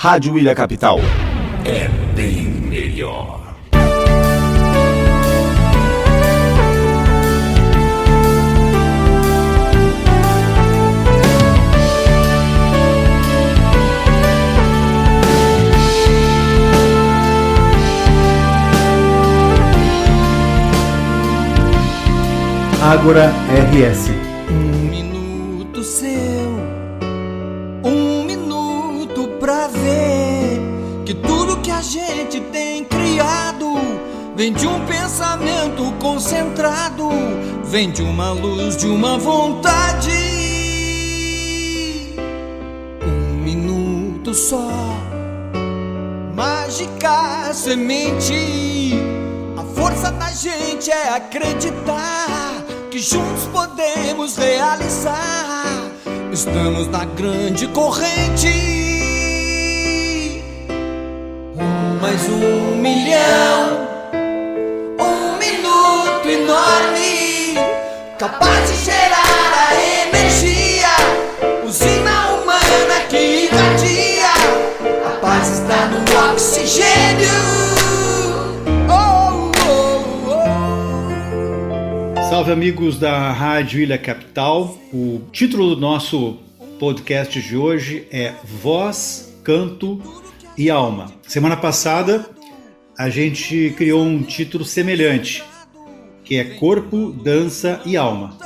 Rádio Ilha Capital. É bem melhor. Ágora RS. Um minuto seu, um minuto pra ver que tudo que a gente tem criado vem de um pensamento concentrado, vem de uma luz, de uma vontade. Um minuto só, mágica semente. A força da gente é acreditar que juntos podemos realizar. Estamos na grande corrente. Mais 1 milhão, um minuto enorme, capaz de gerar a energia, usina humana que irradia. A paz está no oxigênio. Salve, amigos da Rádio Ilha Capital. O título do nosso podcast de hoje é Voz, Canto e Alma. Semana passada a gente criou um título semelhante, que é Corpo, Dança e Alma.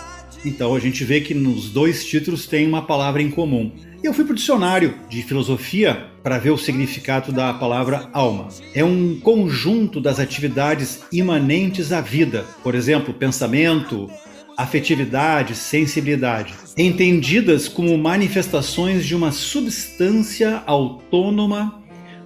Então a gente vê que nos dois títulos tem uma palavra em comum. E eu fui para o dicionário de filosofia para ver o significado da palavra alma. É um conjunto das atividades imanentes à vida, por exemplo, pensamento, afetividade, sensibilidade, entendidas como manifestações de uma substância autônoma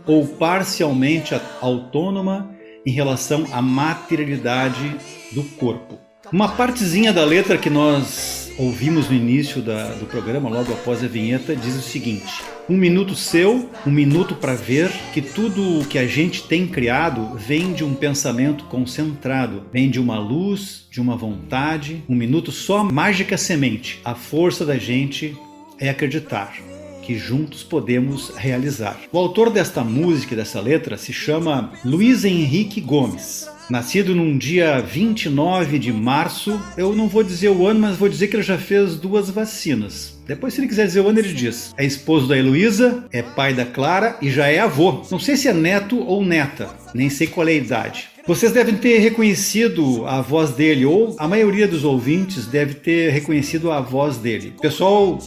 ou parcialmente autônoma em relação à materialidade do corpo. Uma partezinha da letra que nós ouvimos no início do programa, logo após a vinheta, diz o seguinte: 1 minuto seu, 1 minuto para ver que tudo o que a gente tem criado vem de um pensamento concentrado, vem de uma luz, de uma vontade. 1 minuto só, mágica semente. A força da gente é acreditar que juntos podemos realizar. O autor desta música e dessa letra se chama Luiz Henrique Gomes. Nascido num dia 29 de março, eu não vou dizer o ano, mas vou dizer que ele já fez 2 vacinas. Depois, se ele quiser dizer o ano, ele diz. É esposo da Heloísa, é pai da Clara e já é avô. Não sei se é neto ou neta, nem sei qual é a idade. Vocês devem ter reconhecido a voz dele, ou a maioria dos ouvintes deve ter reconhecido a voz dele. O pessoal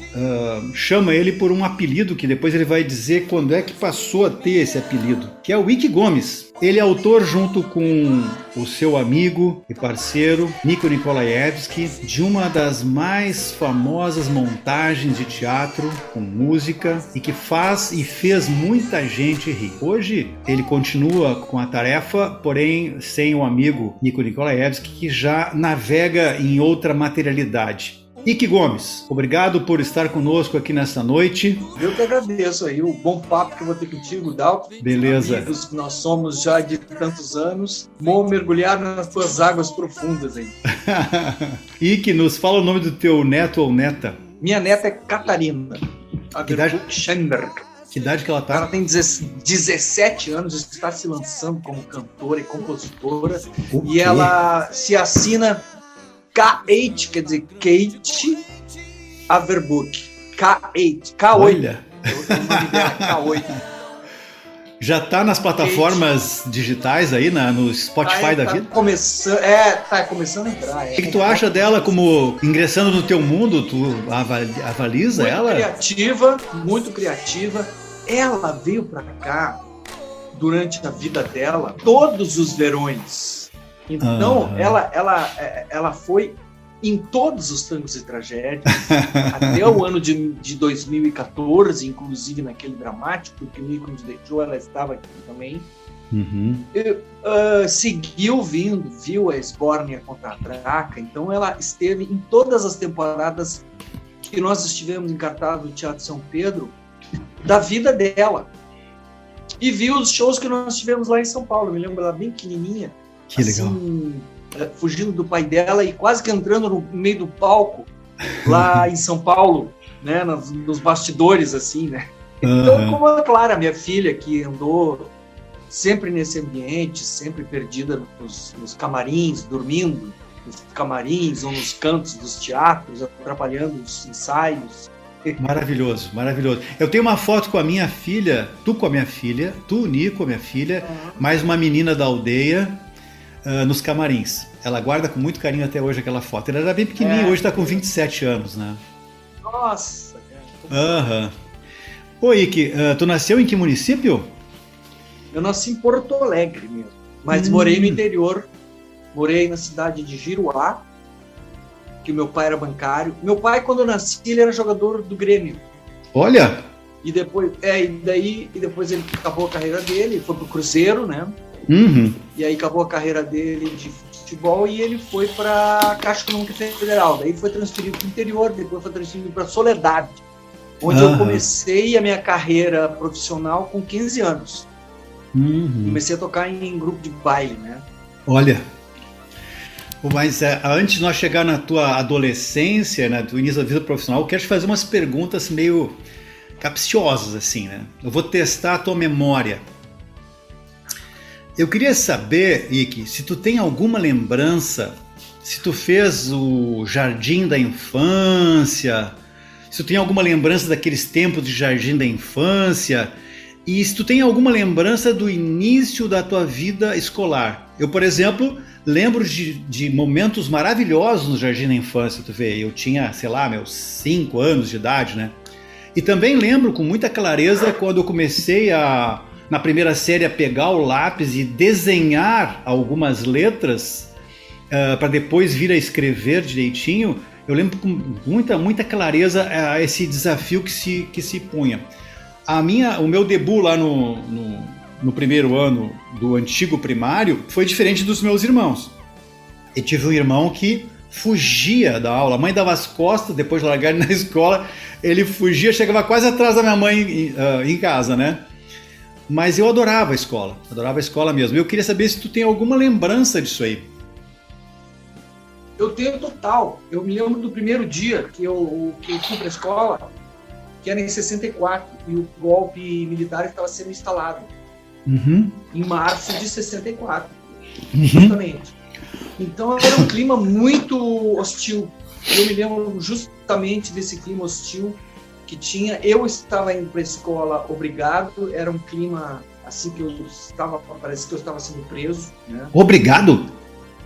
chama ele por um apelido que depois ele vai dizer quando é que passou a ter esse apelido, que é o Ike Gomes. Ele é autor, junto com o seu amigo e parceiro Nico Nikolaevski, de uma das mais famosas montagens de teatro com música e que faz e fez muita gente rir. Hoje ele continua com a tarefa, porém sem o amigo Nico Nikolaevski, que já navega em outra materialidade. Ike Gomes, obrigado por estar conosco aqui nesta noite. Eu que agradeço aí o bom papo que eu vou ter contigo, Dalton. Beleza. Amigos que nós somos já de tantos anos, vou mergulhar nas tuas águas profundas aí. Ike, nos fala o nome do teu neto ou neta. Minha neta é Catarina. Que idade? Schenberg. Que idade que ela tá? Ela tem 17 anos, está se lançando como cantora e compositora. E ela se assina K8, quer dizer, Kate Averbuch. K8. K8. Olha. O nome dela é K8. Já tá nas plataformas digitais aí, no Spotify da vida? Tá começando a entrar. O que tu acha dela como ingressando no teu mundo? Tu avaliza muito ela? Muito criativa. Ela veio pra cá durante a vida dela todos os verões. Então, ela foi em todos os tangos e tragédias, até o ano de 2014, inclusive naquele dramático que o Nico nos deixou, ela estava aqui também. Uhum. Seguiu viu a Esbórnia contra a Draca, então ela esteve em todas as temporadas que nós estivemos encartados no Teatro São Pedro, da vida dela. E viu os shows que nós tivemos lá em São Paulo, eu me lembro ela bem pequenininha, que legal. Fugindo do pai dela e quase que entrando no meio do palco lá em São Paulo, né, nos bastidores, assim, né? Então, como a Clara, minha filha, que andou sempre nesse ambiente, sempre perdida nos camarins, dormindo nos camarins ou nos cantos dos teatros, atrapalhando os ensaios. Maravilhoso, maravilhoso. Eu tenho uma foto com a minha filha, tu, Nico, a minha filha, mais uma menina da aldeia, nos camarins. Ela guarda com muito carinho até hoje aquela foto. Ela era bem pequenininha, hoje está com 27 anos, né? Nossa! Aham. Ô, Ike, tu nasceu em que município? Eu nasci em Porto Alegre mesmo, mas morei no interior. Morei na cidade de Giruá, que o meu pai era bancário. Meu pai, quando eu nasci, ele era jogador do Grêmio. Olha! E depois ele acabou a carreira dele, foi pro Cruzeiro, né? Uhum. E aí acabou a carreira dele de futebol e ele foi para Caixa Econômica Federal. Daí foi transferido para o interior, depois foi transferido para Soledade, onde eu comecei a minha carreira profissional com 15 anos. Comecei a tocar em grupo de baile, né? Olha, mas antes de nós chegar na tua adolescência, né, do início da vida profissional, eu quero te fazer umas perguntas meio capciosas, assim, né? Eu vou testar a tua memória. Eu queria saber, Ike, se tu tem alguma lembrança, se tu fez o jardim da infância, se tu tem alguma lembrança daqueles tempos de jardim da infância, e se tu tem alguma lembrança do início da tua vida escolar. Eu, por exemplo, lembro de momentos maravilhosos no jardim da infância, tu vê, eu tinha, sei lá, meus 5 anos de idade, né? E também lembro com muita clareza quando eu comecei na primeira série a pegar o lápis e desenhar algumas letras para depois vir a escrever direitinho. Eu lembro com muita clareza esse desafio que se punha. O meu debut lá no primeiro ano do antigo primário foi diferente dos meus irmãos. Eu tive um irmão que fugia da aula. A mãe dava as costas, depois de largar ele na escola, ele fugia, chegava quase atrás da minha mãe em casa, né? Mas eu adorava a escola mesmo. Eu queria saber se tu tem alguma lembrança disso aí. Eu tenho total. Eu me lembro do primeiro dia que eu fui para a escola, que era em 64, e o golpe militar estava sendo instalado. Em março de 64, justamente. Então era um clima muito hostil. Eu me lembro justamente desse clima hostil que tinha. Eu estava indo para a escola obrigado, era um clima assim que parece que eu estava sendo preso, né? Obrigado?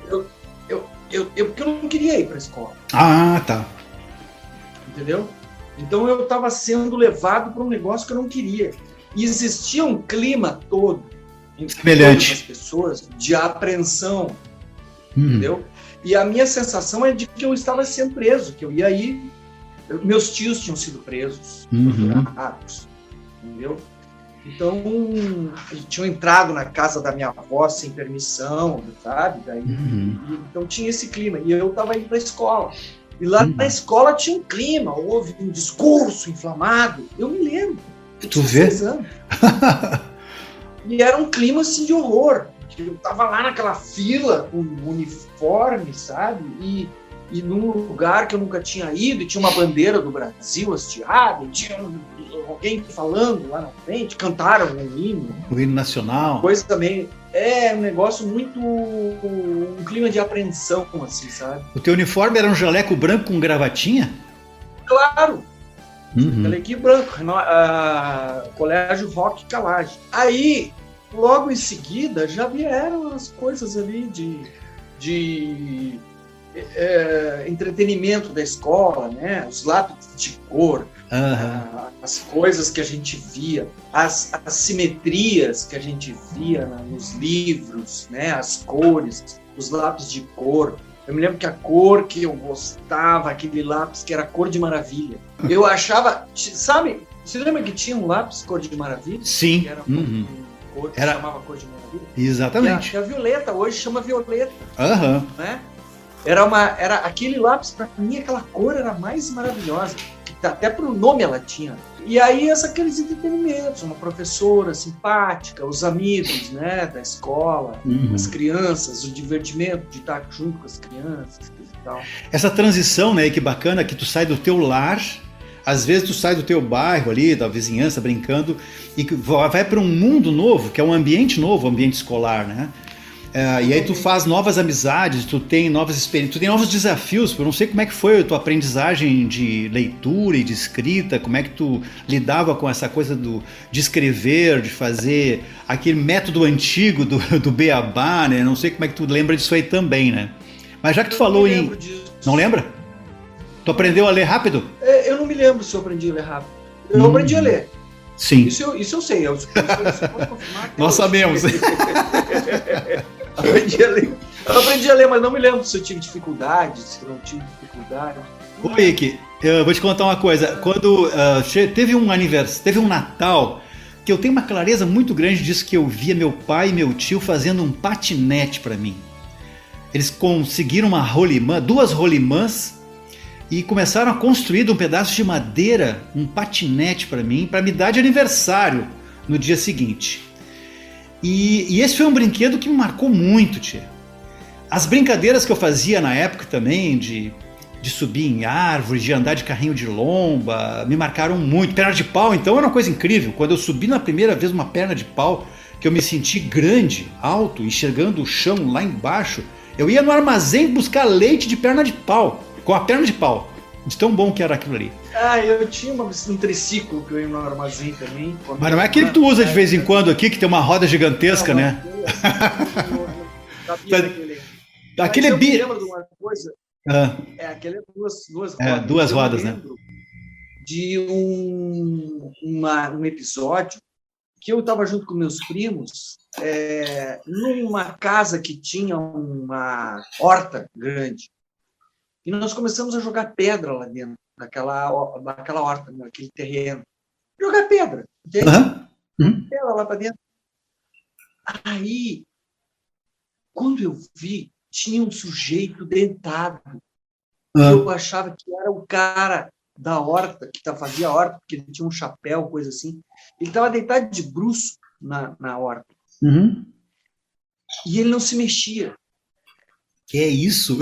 Porque eu não queria ir para a escola. Ah, tá. Entendeu? Então eu estava sendo levado para um negócio que eu não queria. E existia um clima todo entre todas as pessoas de apreensão, entendeu? E a minha sensação é de que eu estava sendo preso, que eu ia ir. Meus tios tinham sido presos, torturados, entendeu? Então, eles tinham entrado na casa da minha avó sem permissão, sabe? Daí, então tinha esse clima. E eu estava indo para a escola. E lá na escola tinha um clima, houve um discurso inflamado. Eu me lembro. Tu vê? E era um clima assim de horror. Eu estava lá naquela fila com uniforme, sabe? E num lugar que eu nunca tinha ido, e tinha uma bandeira do Brasil hasteada, e tinha alguém falando lá na frente, cantaram um hino. O hino nacional. Coisa também. É um negócio muito. Um clima de apreensão, assim, sabe? O teu uniforme era um jaleco branco com gravatinha? Claro! Jalequinho branco, Colégio Roque Calage. Aí, logo em seguida, já vieram as coisas ali de entretenimento da escola, né? Os lápis de cor, as coisas que a gente via, as simetrias que a gente via nos livros, né? As cores, os lápis de cor. Eu me lembro que a cor que eu gostava, aquele lápis que era cor de maravilha. Eu achava, sabe? Você lembra que tinha um lápis cor de maravilha? Sim. Que era cor que chamava cor de maravilha? Exatamente. Que a violeta hoje chama violeta. Né? Era aquele lápis, para mim, aquela cor era mais maravilhosa. Até pro nome ela tinha. E aí, aqueles entretenimentos, uma professora simpática, os amigos, né, da escola, as crianças, o divertimento de estar junto com as crianças e tal. Essa transição, né, que bacana, que tu sai do teu lar às vezes tu sai do teu bairro ali, da vizinhança, brincando, e vai para um mundo novo, que é um ambiente novo, ambiente escolar, né? E aí tu faz novas amizades, tu tem novas experiências, tu tem novos desafios. Eu não sei como é que foi a tua aprendizagem de leitura e de escrita, como é que tu lidava com essa coisa de escrever, de fazer aquele método antigo do beabá, né? Não sei como é que tu lembra disso aí também, né? Mas já que tu falou em... Não lembra? Tu aprendeu a ler rápido? Eu não me lembro se eu aprendi a ler rápido. Eu aprendi a ler. Sim. Isso eu sei. Isso pode confirmar. Nós sabemos. Eu aprendi a ler, mas não me lembro se eu tive dificuldade, se eu não tive dificuldade. Ô, Ike, eu vou te contar uma coisa. Quando teve um Natal, que eu tenho uma clareza muito grande disso, que eu via meu pai e meu tio fazendo um patinete para mim. Eles conseguiram uma rolimã, 2 rolimãs, e começaram a construir de um pedaço de madeira um patinete para mim, para me dar de aniversário no dia seguinte. E esse foi um brinquedo que me marcou muito, tia. As brincadeiras que eu fazia na época também, de subir em árvores, de andar de carrinho de lomba, me marcaram muito. Perna de pau, então, era uma coisa incrível. Quando eu subi na primeira vez uma perna de pau, que eu me senti grande, alto, enxergando o chão lá embaixo, eu ia no armazém buscar leite de perna de pau, com a perna de pau, de tão bom que era aquilo ali. Eu tinha um triciclo que eu ia no armazém também. Mas não é aquele que tu usa de vez em quando aqui, que tem uma roda gigantesca, né? Aquele eu me lembro de uma coisa. Aquele é duas rodas. Duas rodas, né? De um episódio que eu estava junto com meus primos numa casa que tinha uma horta grande. E nós começamos a jogar pedra lá dentro daquela horta, naquele terreno. Jogar pedra. Pedra lá para dentro. Aí, quando eu vi, tinha um sujeito deitado. Eu achava que era o cara da horta, que fazia a horta, porque ele tinha um chapéu, coisa assim. Ele estava deitado de bruço na horta. E ele não se mexia. Que é isso?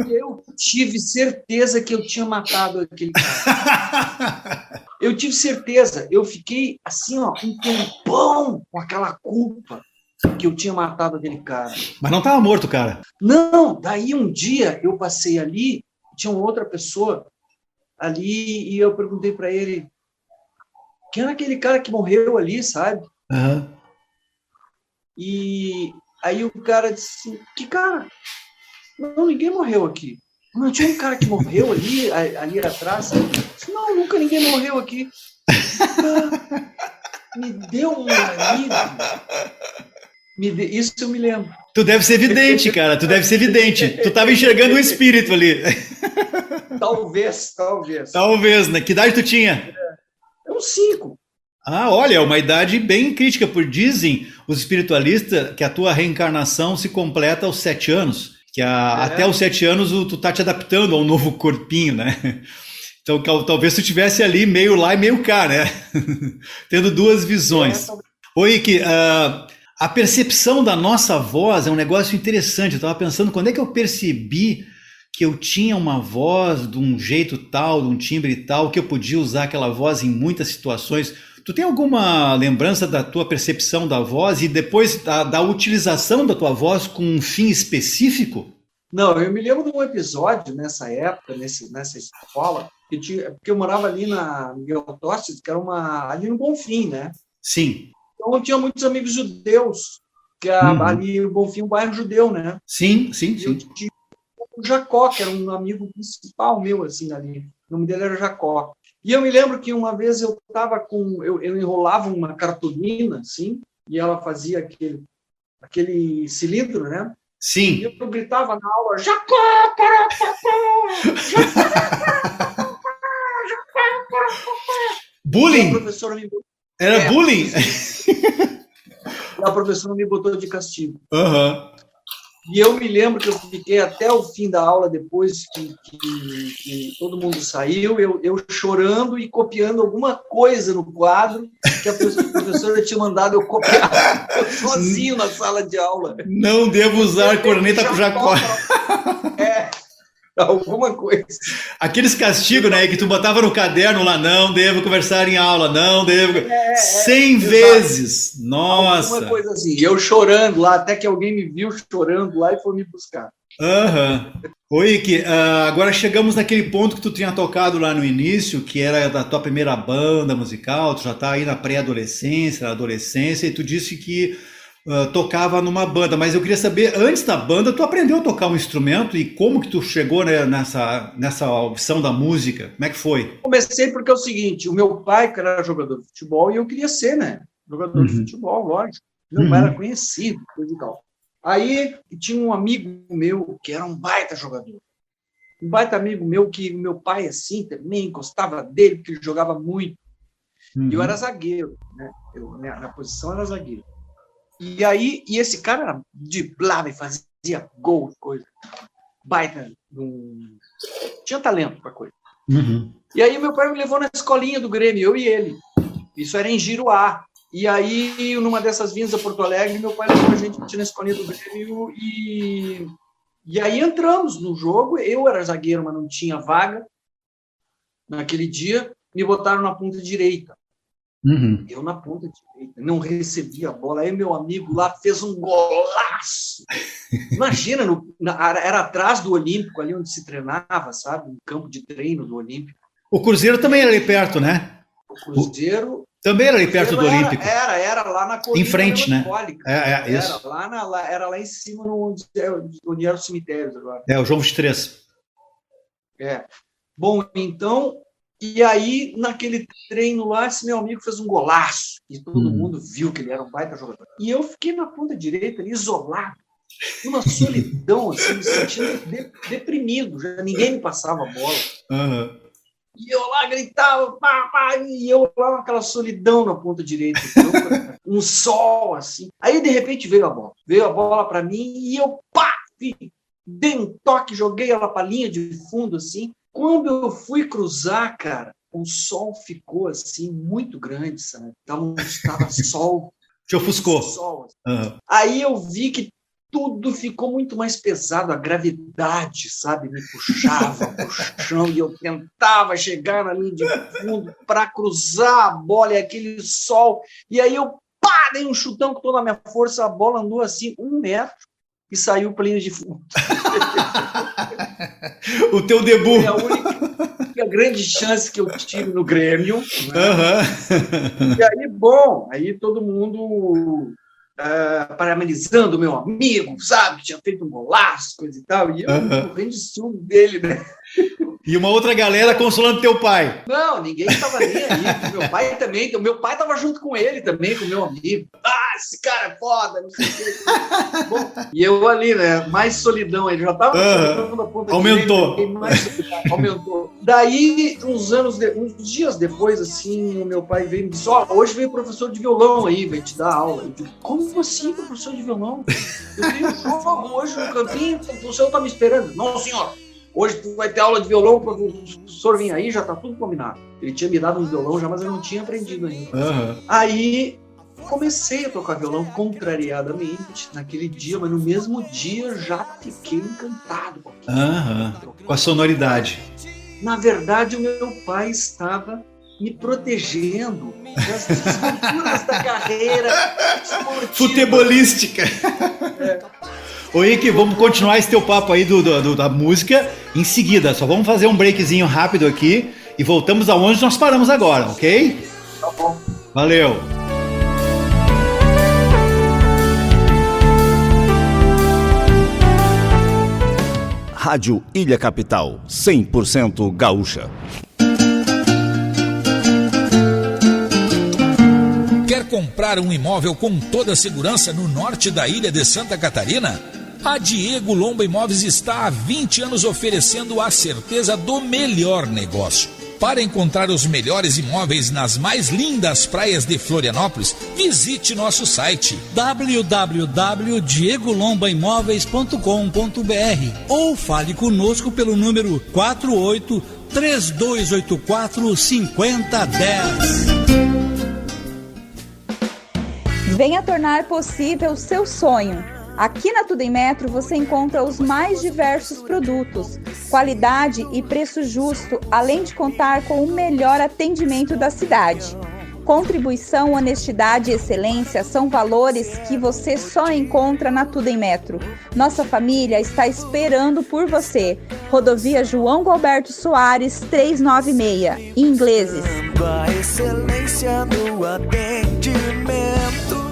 Eu tive certeza que eu tinha matado aquele cara. Eu tive certeza. Eu fiquei assim, um tempão com aquela culpa que eu tinha matado aquele cara. Mas não estava morto, cara. Não, daí um dia eu passei ali, tinha uma outra pessoa ali e eu perguntei para ele quem era aquele cara que morreu ali, sabe? E aí o cara disse, que cara? Não, ninguém morreu aqui. Não tinha um cara que morreu ali atrás? Disse, não, nunca ninguém morreu aqui. Me deu um alívio. Isso eu me lembro. Tu deve ser vidente, cara. Tu deve ser vidente. Tu estava enxergando um espírito ali. Talvez. Talvez, né? Que idade tu tinha? Uns 5. Olha, é uma idade bem crítica, porque dizem os espiritualistas que a tua reencarnação se completa aos 7 anos. Que até os 7 anos tu tá te adaptando a um novo corpinho, né? Então talvez tu estivesse ali meio lá e meio cá, né? Tendo 2 visões. Oi, Ike, a percepção da nossa voz é um negócio interessante. Eu estava pensando, quando é que eu percebi que eu tinha uma voz de um jeito tal, de um timbre tal, que eu podia usar aquela voz em muitas situações? Tu tem alguma lembrança da tua percepção da voz e depois da utilização da tua voz com um fim específico? Não, eu me lembro de um episódio nessa época, nessa escola, porque eu morava ali na Miguel Tostes, que era ali no Bonfim, né? Sim. Então eu tinha muitos amigos judeus, que ali no Bonfim é um bairro judeu, né? Sim. Eu tinha o Jacó, que era um amigo principal meu, assim, ali. O nome dele era Jacó. E eu me lembro que uma vez eu estava eu enrolava uma cartolina, assim, e ela fazia aquele cilindro, né? Sim. E eu gritava na aula, Jacó, Jacó. Bullying? E a professora me botou... Era bullying? A professora me botou de castigo. E eu me lembro que eu fiquei até o fim da aula, depois que todo mundo saiu, eu chorando e copiando alguma coisa no quadro que a professora tinha mandado eu copiar sozinho na sala de aula. Não devo usar corneta pro Jacó. Alguma coisa. Aqueles castigos, né, que tu botava no caderno lá, não devo conversar em aula, não devo... 100 vezes! Nossa! Alguma coisa assim. Eu chorando lá, até que alguém me viu chorando lá e foi me buscar. Aham. Oi, Ike, agora chegamos naquele ponto que tu tinha tocado lá no início, que era da tua primeira banda musical, tu já tá aí na pré-adolescência, na adolescência, e tu disse que tocava numa banda, mas eu queria saber, antes da banda, tu aprendeu a tocar um instrumento e como que tu chegou, né, nessa opção da música? Como é que foi? Comecei porque é o seguinte, o meu pai, que era jogador de futebol, e eu queria ser, né, jogador de futebol, lógico. Meu pai era conhecido, coisa e tal. Aí tinha um amigo meu que era um baita jogador. Um baita amigo meu que meu pai, assim, também gostava dele, porque ele jogava muito. E eu era zagueiro, né? Na posição era zagueiro. E aí, esse cara era driblava e fazia gol, coisa. Baita. Tinha talento para coisa. E aí meu pai me levou na escolinha do Grêmio, eu e ele. Isso era em Giruá. E aí, numa dessas vindas a Porto Alegre, meu pai levou a gente na escolinha do Grêmio e aí entramos no jogo. Eu era zagueiro, mas não tinha vaga. Naquele dia, me botaram na ponta direita. Eu na ponta direita, não recebi a bola. Aí meu amigo lá fez um golaço. Imagina, era atrás do Olímpico, ali onde se treinava, sabe? Um campo de treino do Olímpico. O Cruzeiro também era ali perto, né? O Cruzeiro... Também era ali perto do Olímpico. Era lá na colina. Em frente, né? Isso. Era lá em cima, onde eram os cemitérios agora. O João 23. Bom, então, e aí, naquele treino lá, esse meu amigo fez um golaço. E todo mundo viu que ele era um baita jogador. E eu fiquei na ponta direita, ali, isolado, numa solidão, assim, me sentindo deprimido. Já ninguém me passava a bola. E eu lá gritava, e eu lá naquela solidão na ponta direita, um sol, assim. Aí, de repente, veio a bola. Veio a bola para mim e eu, dei um toque, joguei ela para a linha de fundo, assim. Quando eu fui cruzar, cara, o sol ficou, assim, muito grande, sabe? Tava sol. Te ofuscou. Sol, assim. Aí eu vi que tudo ficou muito mais pesado, a gravidade, sabe, me puxava pro chão e eu tentava chegar na linha de fundo para cruzar a bola e aquele sol, e aí eu dei um chutão com toda a minha força, a bola andou assim 1 metro e saiu para a linha de fundo. O teu debut. É a única grande chance que eu tive no Grêmio. Né? E aí, bom, aí todo mundo... parabenizando o meu amigo, sabe, que tinha feito um golaço, coisa e tal, e eu morrendo de ciúme dele, né? E uma outra galera consolando teu pai. Não, ninguém estava nem aí. Meu pai também, meu pai estava junto com ele também, com o meu amigo. Esse cara é foda, não sei o que. Bom, e eu ali, né, mais solidão, ele já estava na ponta aumentou. Direita, mais solidão, aumentou. Daí, uns dias depois, assim, o meu pai veio e me disse, hoje veio o professor de violão aí, vai te dar aula. Eu digo, como assim, professor de violão? Eu tenho um jogo hoje no campinho, o professor está me esperando. Não, senhor. Hoje tu vai ter aula de violão, o professor vinha aí, já está tudo combinado. Ele tinha me dado um violão já, mas eu não tinha aprendido ainda. Aí comecei a tocar violão contrariadamente naquele dia, mas no mesmo dia já fiquei encantado. Com a sonoridade. Na verdade, o meu pai estava me protegendo das desventuras da carreira futebolística. Ô Ike, vamos continuar esse teu papo aí da música em seguida. Só vamos fazer um breakzinho rápido aqui e voltamos aonde nós paramos agora, ok? Tá bom. Valeu! Rádio Ilha Capital, 100% gaúcha. Quer comprar um imóvel com toda a segurança no norte da ilha de Santa Catarina? A Diego Lomba Imóveis está há 20 anos oferecendo a certeza do melhor negócio. Para encontrar os melhores imóveis nas mais lindas praias de Florianópolis, visite nosso site www.diegolombaimoveis.com.br ou fale conosco pelo número 48-3284-5010. Venha tornar possível o seu sonho. Aqui na Tudo em Metro você encontra os mais diversos produtos, qualidade e preço justo, além de contar com o melhor atendimento da cidade. Contribuição, honestidade e excelência são valores que você só encontra na Tudo em Metro. Nossa família está esperando por você. Rodovia João Gilberto Soares, 396, Ingleses. A excelência no atendimento.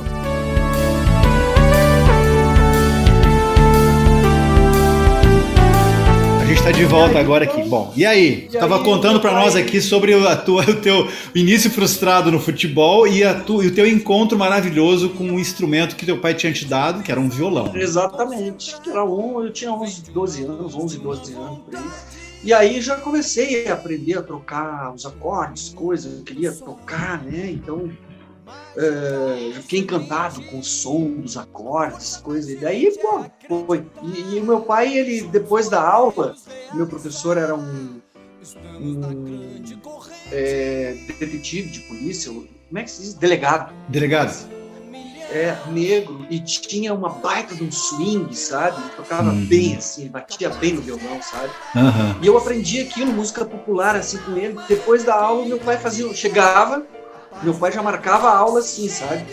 A gente está de volta agora aqui. Bom, e aí? Você estava contando para nós aqui sobre o teu início frustrado no futebol e o teu encontro maravilhoso com um instrumento que teu pai tinha te dado, que era um violão. Exatamente. Eu tinha 11, 12 anos por aí. E aí já comecei a aprender a trocar os acordes, coisas, eu queria tocar, né? Então, já fiquei encantado com o som dos acordes, coisas. E daí, foi. E o meu pai, ele, depois da aula, meu professor era um detetive de polícia, como é que se diz? Delegado. Negro, e tinha uma baita de um swing, sabe? Ele tocava bem, assim, batia bem no violão, sabe? E eu aprendi aquilo, música popular, assim, com ele. Depois da aula, meu pai meu pai já marcava a aula assim, sabe?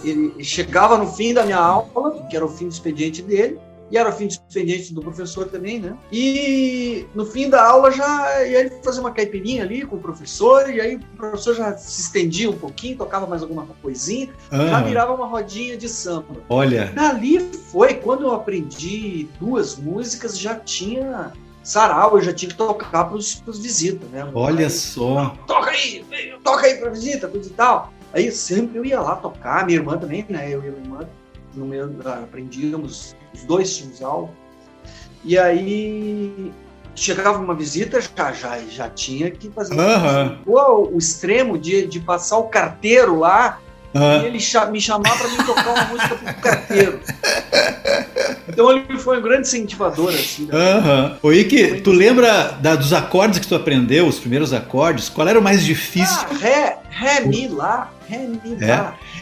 Ele chegava no fim da minha aula, que era o fim do expediente dele, e era o fim do expediente do professor também, né? E no fim da aula já ia ele fazer uma caipirinha ali com o professor, e aí o professor já se estendia um pouquinho, tocava mais alguma coisinha, já virava uma rodinha de samba. Olha. Dali foi, quando eu aprendi 2 músicas, já tinha sarau, eu já tinha que tocar pros visitas, né? Olha só. Toca aí pra visita, coisa e tal. Aí sempre eu ia lá tocar, minha irmã também, né? Eu e a minha irmã, aprendíamos, os 2 tínhamos aula. E aí chegava uma visita, já tinha que fazer o extremo de passar o carteiro lá e ele me chamar para me tocar uma música pro carteiro. Então ele foi um grande incentivador, assim. Né? Ô Ike, tu lembra dos acordes que tu aprendeu, os primeiros acordes? Qual era o mais difícil? Ré, mi, lá.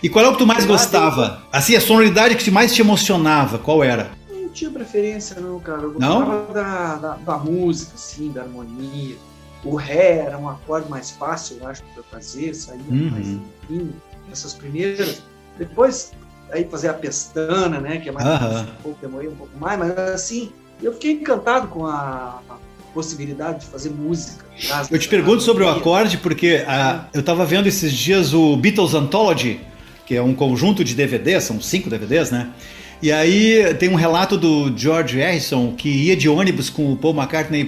E qual é o que tu mais gostava? Assim, a sonoridade que mais te emocionava, qual era? Não tinha preferência não, cara. Eu gostava da música, assim, da harmonia. O Ré era um acorde mais fácil, eu acho, para fazer, saía mais limpinho. Essas primeiras. Depois, aí fazer a pestana, né, que é mais demorei um pouco mais, mas assim, eu fiquei encantado com a possibilidade de fazer música. Eu te pergunto sobre o acorde porque eu estava vendo esses dias o Beatles Anthology, que é um conjunto de DVDs, são 5 DVDs, né? E aí tem um relato do George Harrison que ia de ônibus com o Paul McCartney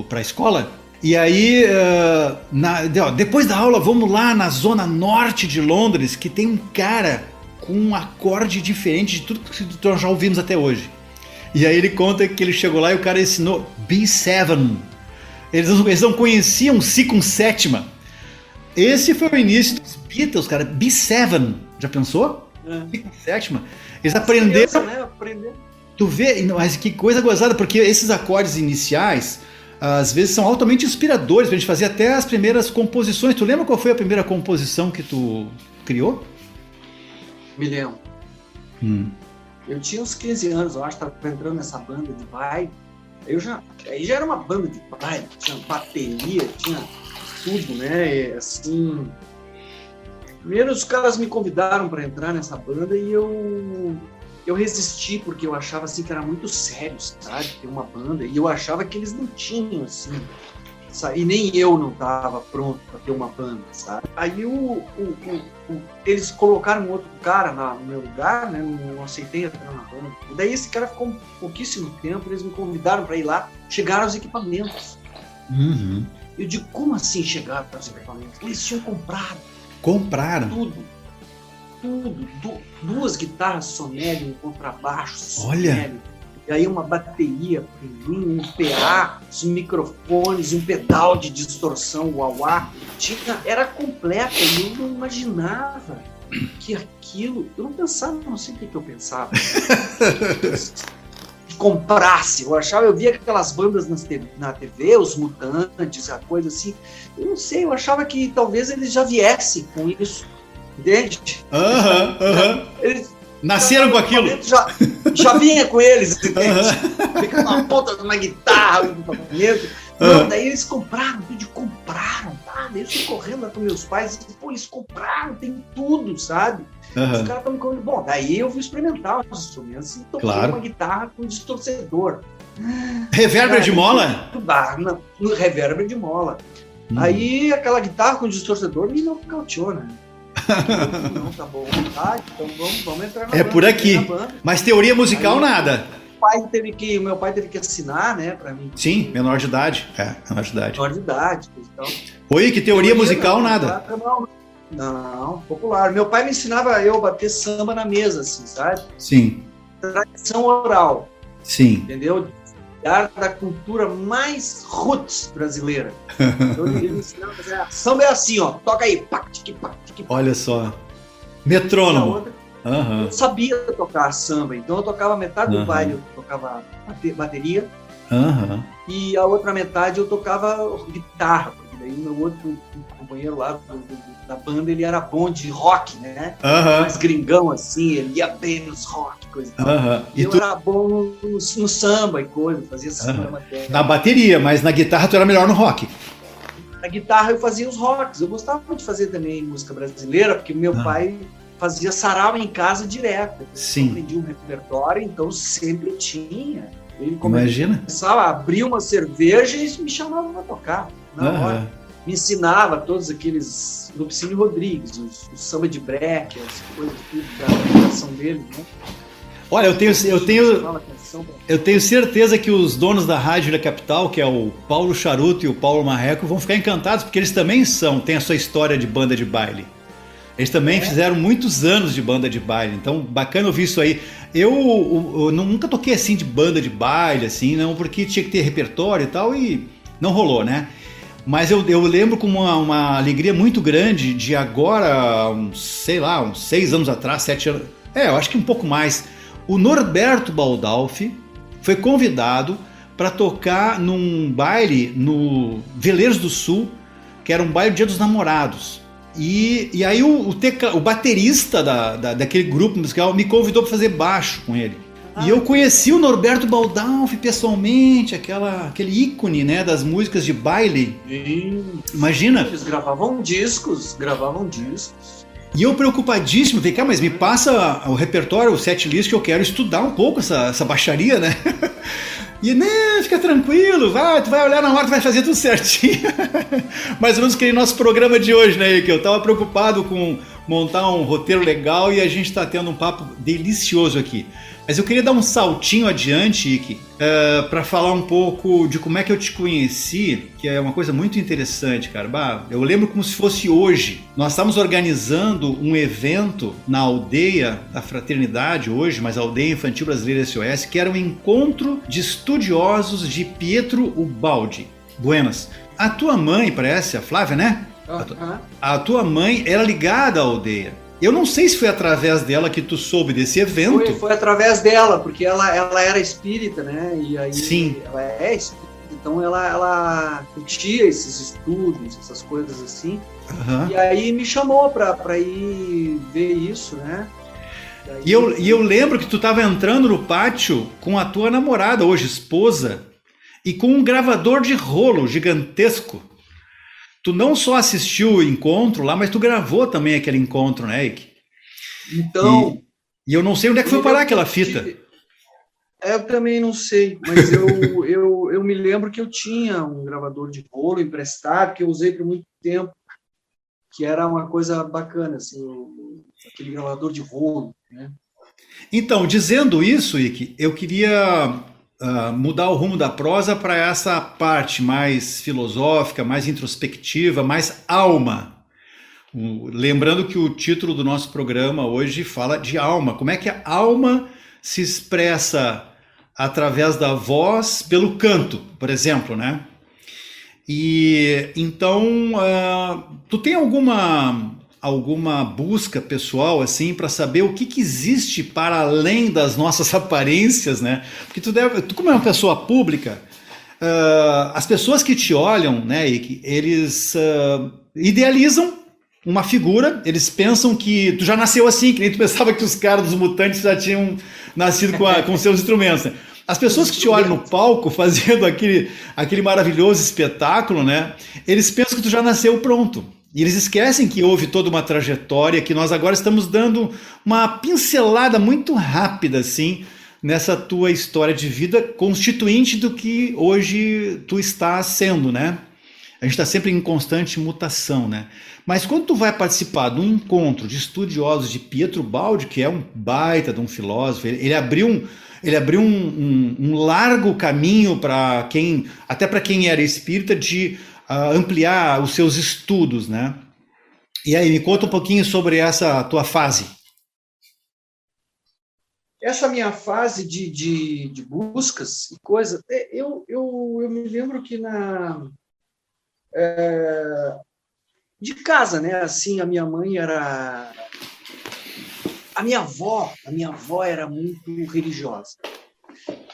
para a escola. E aí, depois da aula, vamos lá na zona norte de Londres, que tem um cara com um acorde diferente de tudo que nós já ouvimos até hoje. E aí ele conta que ele chegou lá e o cara ensinou B7. Eles não conheciam Si com sétima. Esse foi o início dos Beatles, cara. B7. Já pensou? Si com sétima. Eles aprenderam... Criança, né? Aprender. Tu vê, mas que coisa gozada, porque esses acordes iniciais, às vezes, são altamente inspiradores pra gente fazer até as primeiras composições. Tu lembra qual foi a primeira composição que tu criou? Me lembro. Eu tinha uns 15 anos, eu acho, estava entrando nessa banda de baile. Aí já era uma banda de baile, tinha bateria, tinha tudo, né? Assim, primeiro os caras me convidaram para entrar nessa banda e eu resisti porque eu achava assim que era muito sério, sabe? Ter uma banda, e eu achava que eles não tinham assim, sabe? E nem eu não estava pronto para ter uma banda, sabe? Aí eles colocaram um outro cara no meu lugar, né? Não aceitei entrar na banda. E daí esse cara ficou um pouquíssimo tempo, eles me convidaram para ir lá, chegaram os equipamentos. Eu digo, como assim chegaram os equipamentos? Eles tinham comprado. Compraram? Tudo. 2 guitarras Sonelli, um contrabaixo Olha. Sonelli, e aí uma bateria, um PA, os microfones, um pedal de distorção, wah-wah. Era completa, e eu não imaginava que aquilo... Eu não pensava, não sei o que eu pensava. Que comprasse, eu via aquelas bandas na TV, os Mutantes, a coisa assim. Eu não sei, eu achava que talvez eles já viessem com isso. Entende? Nasceram com aquilo. Já vinha com eles, entende? Fica na ponta de uma guitarra, um equipamento. Não, daí eles compraram, tá? Daí eu fui correndo lá com meus pais e disse, pô, eles compraram, tem tudo, sabe? Os caras estão me comendo. Bom, daí eu fui experimentar os instrumentos e toquei uma guitarra com distorcedor. Reverber de mola? No reverber de mola. Aí aquela guitarra com distorcedor me nocauteou, né? Não, tá bom, tá? Então vamos entrar na banda. É por aqui. Mas teoria musical, aí, nada. Meu pai teve que assinar, né, pra mim. Sim, menor de idade. Menor de idade. Então. Oi, que teoria musical, nada. Não, popular. Meu pai me ensinava eu a bater samba na mesa, assim, sabe? Sim. Tradição oral. Sim. Entendeu? Da cultura mais roots brasileira. Então ele me ensinava a fazer, samba é assim, ó, toca aí, pá, tique, pá, tique, pá. Olha só. Metrônomo. Eu sabia tocar samba, então eu tocava metade do baile, eu tocava bateria, e a outra metade eu tocava guitarra, porque daí o meu outro companheiro lá da banda, ele era bom de rock, né? Mais gringão assim, ele ia bem nos rock, coisa e tal. E eu era bom no samba e coisa, fazia samba. Na bateria, mas na guitarra tu era melhor no rock. Na guitarra eu fazia os rocks, eu gostava de fazer também música brasileira, porque meu pai fazia sarau em casa direto. Sim. Eu aprendi um repertório, então sempre tinha. Ele Imagina. começava a abrir uma cerveja e me chamava para tocar na hora. Me ensinava todos aqueles Lupicínio Rodrigues, o samba de break, as coisas tudo da criação dele, né? Olha, eu tenho certeza que os donos da Rádio da Capital, que é o Paulo Charuto e o Paulo Marreco, vão ficar encantados, porque eles também têm a sua história de banda de baile. Eles também fizeram muitos anos de banda de baile, então bacana ouvir isso aí. Eu nunca toquei assim de banda de baile, assim, não, porque tinha que ter repertório e tal, e não rolou, né? Mas eu lembro com uma alegria muito grande de agora, uns 6 anos atrás, 7 anos, eu acho que um pouco mais, o Norberto Baldalfi foi convidado para tocar num baile no Veleiros do Sul, que era um baile do Dia dos Namorados. E aí o baterista daquele grupo musical me convidou para fazer baixo com ele. E eu conheci o Norberto Baldalfi pessoalmente, aquele ícone, né, das músicas de baile. Imagina. Eles gravavam discos. E eu preocupadíssimo, falei, cara, mas me passa o repertório, o setlist, que eu quero estudar um pouco essa baixaria, né? E, né, fica tranquilo, tu vai olhar na hora, tu vai fazer tudo certinho. Mais ou menos que nosso programa de hoje, né, que eu tava preocupado com montar um roteiro legal e a gente tá tendo um papo delicioso aqui. Mas eu queria dar um saltinho adiante, Ike, para falar um pouco de como é que eu te conheci, que é uma coisa muito interessante, cara. Eu lembro como se fosse hoje. Nós estávamos organizando um evento na aldeia da Fraternidade hoje, mas a Aldeia Infantil Brasileira SOS, que era um encontro de estudiosos de Pietro Ubaldi. Buenas. A tua mãe, parece, a Flávia, né? A tua mãe era ligada à aldeia. Eu não sei se foi através dela que tu soube desse evento. Foi através dela, porque ela era espírita, né? E aí Sim. Ela é espírita, então ela curtia esses estudos, essas coisas assim. E aí me chamou para ir ver isso, né? E eu lembro que tu estava entrando no pátio com a tua namorada, hoje esposa, e com um gravador de rolo gigantesco. Tu não só assistiu o encontro lá, mas tu gravou também aquele encontro, né, Ike? Então... E eu não sei onde é que foi parar aquela fita. Eu também não sei, mas eu me lembro que eu tinha um gravador de rolo emprestado, que eu usei por muito tempo, que era uma coisa bacana, assim, aquele gravador de rolo, né? Então, dizendo isso, Ike, eu queria... mudar o rumo da prosa para essa parte mais filosófica, mais introspectiva, mais alma. Lembrando que o título do nosso programa hoje fala de alma. Como é que a alma se expressa através da voz pelo canto, por exemplo, né? E então, tu tem alguma busca pessoal assim para saber o que existe para além das nossas aparências, né? Porque tu como é uma pessoa pública, as pessoas que te olham, né, eles idealizam uma figura, eles pensam que tu já nasceu assim, que nem tu pensava que os caras dos Mutantes já tinham nascido com seus instrumentos, né? As pessoas que te olham no palco fazendo aquele maravilhoso espetáculo, né? Eles pensam que tu já nasceu pronto. E eles esquecem que houve toda uma trajetória, que nós agora estamos dando uma pincelada muito rápida, assim, nessa tua história de vida, constituinte do que hoje tu estás sendo, né? A gente está sempre em constante mutação, né? Mas quando tu vai participar de um encontro de estudiosos de Pietro Baldi, que é um baita de um filósofo, ele abriu um largo caminho para quem, até para quem era espírita, de ampliar os seus estudos, né? E aí, me conta um pouquinho sobre essa tua fase. Essa minha fase de buscas e coisa, eu me lembro que de casa, né? Assim, a minha mãe era... A minha avó era muito religiosa.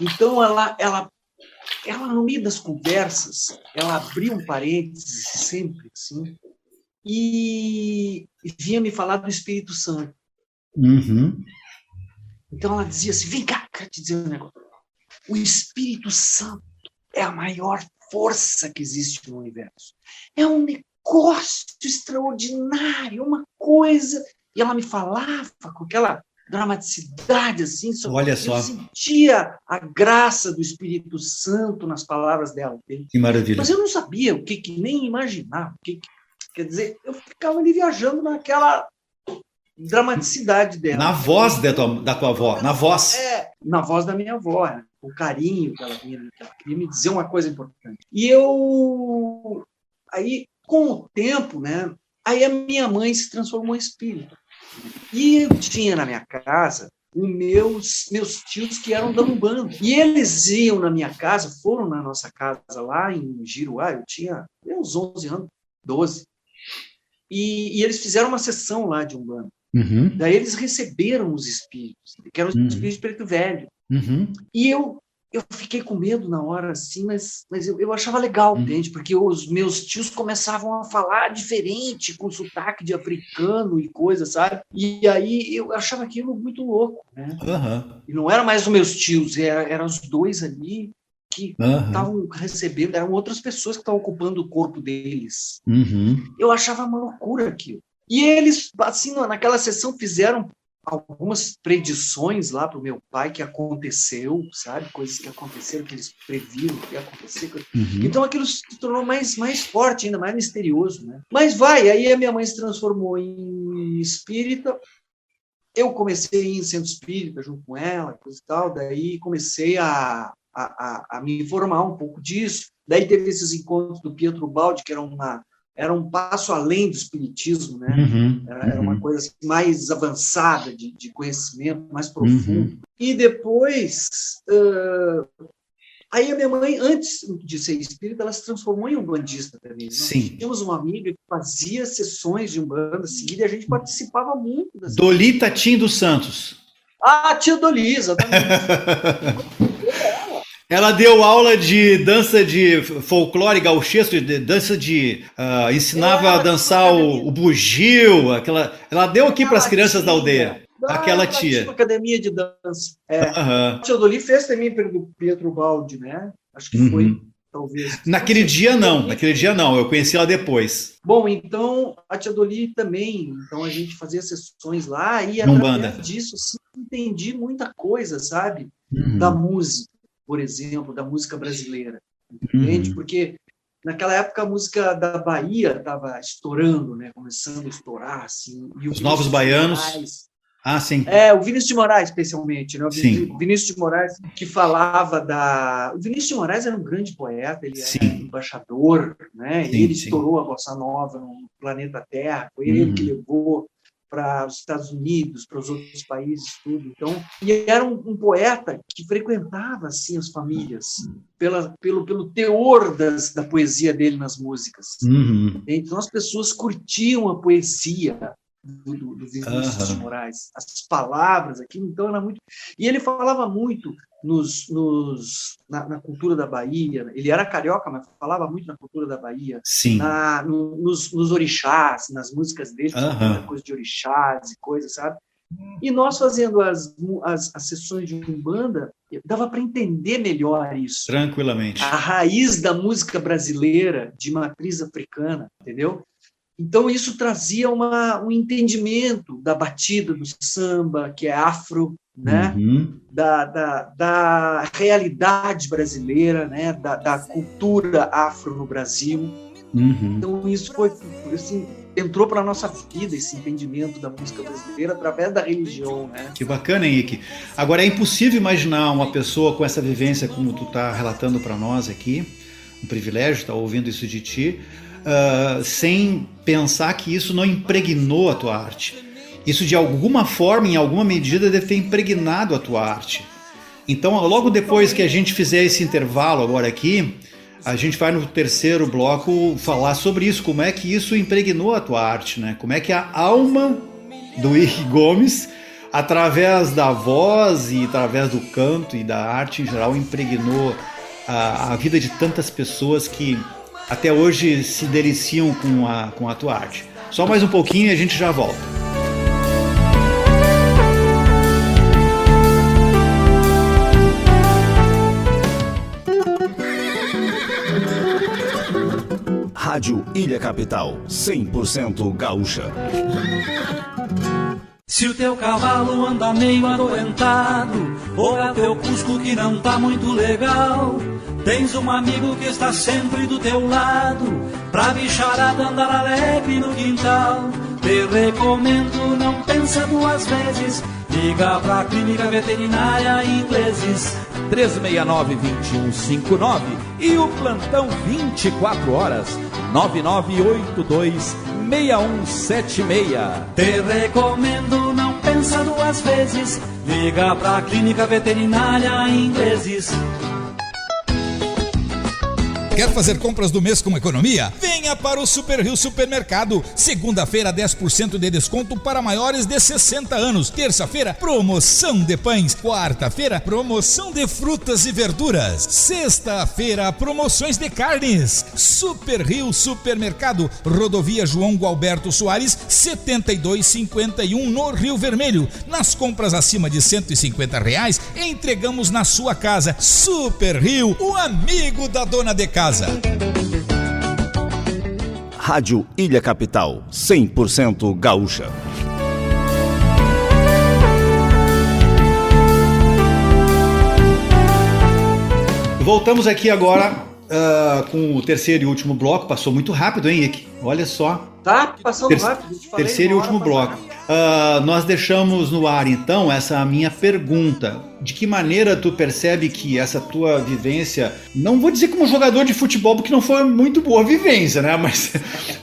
Então, ela no meio das conversas, ela abria um parênteses sempre, assim, e vinha me falar do Espírito Santo. Uhum. Então, ela dizia assim, vem cá, quero te dizer um negócio. O Espírito Santo é a maior força que existe no universo. É um negócio extraordinário, uma coisa... E ela me falava com aquela dramaticidade, assim, olha só. Eu sentia a graça do Espírito Santo nas palavras dela. Que maravilha. Mas eu não sabia o que nem imaginava. Quer dizer, eu ficava ali viajando naquela dramaticidade dela. Na voz da tua avó, na voz. Na voz da minha avó, né? O carinho que ela queria me dizer uma coisa importante. E eu... Aí, com o tempo, né? Aí a minha mãe se transformou em espírita. E eu tinha na minha casa os meus tios que eram da Umbanda. E eles iam na minha casa, foram na nossa casa lá em Giruá, eu tinha uns 11 anos, 12. E eles fizeram uma sessão lá de Umbanda. Uhum. Daí eles receberam os espíritos, que eram os espíritos de preto velho. Uhum. E eu fiquei com medo na hora, assim, mas eu achava legal, entende? Porque os meus tios começavam a falar diferente, com sotaque de africano e coisa, sabe? E aí eu achava aquilo muito louco, né? Uhum. E não eram mais os meus tios, eram os dois ali que estavam recebendo, eram outras pessoas que estavam ocupando o corpo deles. Uhum. Eu achava uma loucura aquilo. E eles, assim, naquela sessão fizeram algumas predições lá para o meu pai que aconteceu, sabe? Coisas que aconteceram, que eles previram que ia acontecer. Uhum. Então aquilo se tornou mais forte, ainda mais misterioso, né? Mas aí a minha mãe se transformou em espírita, eu comecei a ir em centro espírita junto com ela, coisa e tal, daí comecei a me informar um pouco disso. Daí teve esses encontros do Pietro Baldi, que era um passo além do espiritismo, né? Uhum, era uma coisa assim, mais avançada de conhecimento, mais profundo. E depois, aí a minha mãe, antes de ser espírita, ela se transformou em umbandista também. Sim. Nós tínhamos uma amiga que fazia sessões de umbanda seguida e a gente participava muito. Dolita Tim dos Santos. Ah, tia Doli, exatamente. Ela deu aula de dança de folclore gauchesco, de dança de... ensinava a dançar o bugio, ela deu aqui para as crianças da aldeia. Aquela tia. Academia de dança. A tia Doli fez também pelo Pietro Baldi, né? Acho que foi, talvez. Naquele dia não, eu conheci ela depois. Bom, então, a tia Doli também, então a gente fazia sessões lá e através disso, sim, entendi muita coisa, sabe? Da música. Por exemplo, da música brasileira, entende? Porque naquela época a música da Bahia estava estourando, né? Começando a estourar, assim. E os novos baianos. Sim. O Vinícius de Moraes, especialmente, né? O Vinícius de Moraes, que falava O Vinícius de Moraes era um grande poeta, ele era embaixador, né? Sim, ele estourou a bossa nova no planeta Terra, foi ele que levou para os Estados Unidos, para os outros países, tudo. Então, e era um poeta que frequentava assim as famílias pelo teor da poesia dele nas músicas. Então as pessoas curtiam a poesia do Vinícius de Moraes. As palavras, aquilo, então, era muito... E ele falava muito na cultura da Bahia. Ele era carioca, mas falava muito na cultura da Bahia. Sim. Nos orixás, nas músicas dele, coisa de orixás e coisas, sabe? E nós fazendo as sessões de Umbanda, dava para entender melhor isso. Tranquilamente. A raiz da música brasileira, de matriz africana, entendeu? Então, isso trazia um entendimento da batida do samba, que é afro, né? Da realidade brasileira, né? Da cultura afro no Brasil. Então, isso foi, assim, entrou para a nossa vida, esse entendimento da música brasileira através da religião, né? Que bacana, Henrique. Agora, é impossível imaginar uma pessoa com essa vivência como tu está relatando para nós aqui, um privilégio estar ouvindo isso de ti, sem pensar que isso não impregnou a tua arte. Isso, de alguma forma, em alguma medida, deve ter impregnado a tua arte. Então, logo depois que a gente fizer esse intervalo agora aqui, a gente vai no terceiro bloco falar sobre isso, como é que isso impregnou a tua arte, né? Como é que a alma do Henrique Gomes, através da voz e através do canto e da arte em geral, impregnou a vida de tantas pessoas que até hoje se deliciam com a tua arte. Só mais um pouquinho e a gente já volta. Rádio Ilha Capital, 100% gaúcha. Se o teu cavalo anda meio adoentado, ou é teu cusco que não tá muito legal, tens um amigo que está sempre do teu lado, pra bicharada andar alegre no quintal. Te recomendo, não pensa duas vezes, liga pra Clínica Veterinária Ingleses, 369-2159 e o plantão 24 horas, 9982-6176. Te recomendo, não pensa duas vezes, liga pra Clínica Veterinária Ingleses. Quer fazer compras do mês com economia? Venha para o Super Rio Supermercado. Segunda-feira, 10% de desconto para maiores de 60 anos. Terça-feira, promoção de pães. Quarta-feira, promoção de frutas e verduras. Sexta-feira, promoções de carnes. Super Rio Supermercado, Rodovia João Gualberto Soares, 7251 no Rio Vermelho. Nas compras acima de R$150, entregamos na sua casa. Super Rio, o amigo da dona de casa. Rádio Ilha Capital, 100% gaúcha. Voltamos aqui agora com o terceiro e último bloco. Passou muito rápido, hein, Henrique? Olha só. Tá passando rápido. Terceiro e último bloco. Nós deixamos no ar, então, essa minha pergunta. De que maneira tu percebe que essa tua vivência, não vou dizer como jogador de futebol, porque não foi muito boa vivência, né?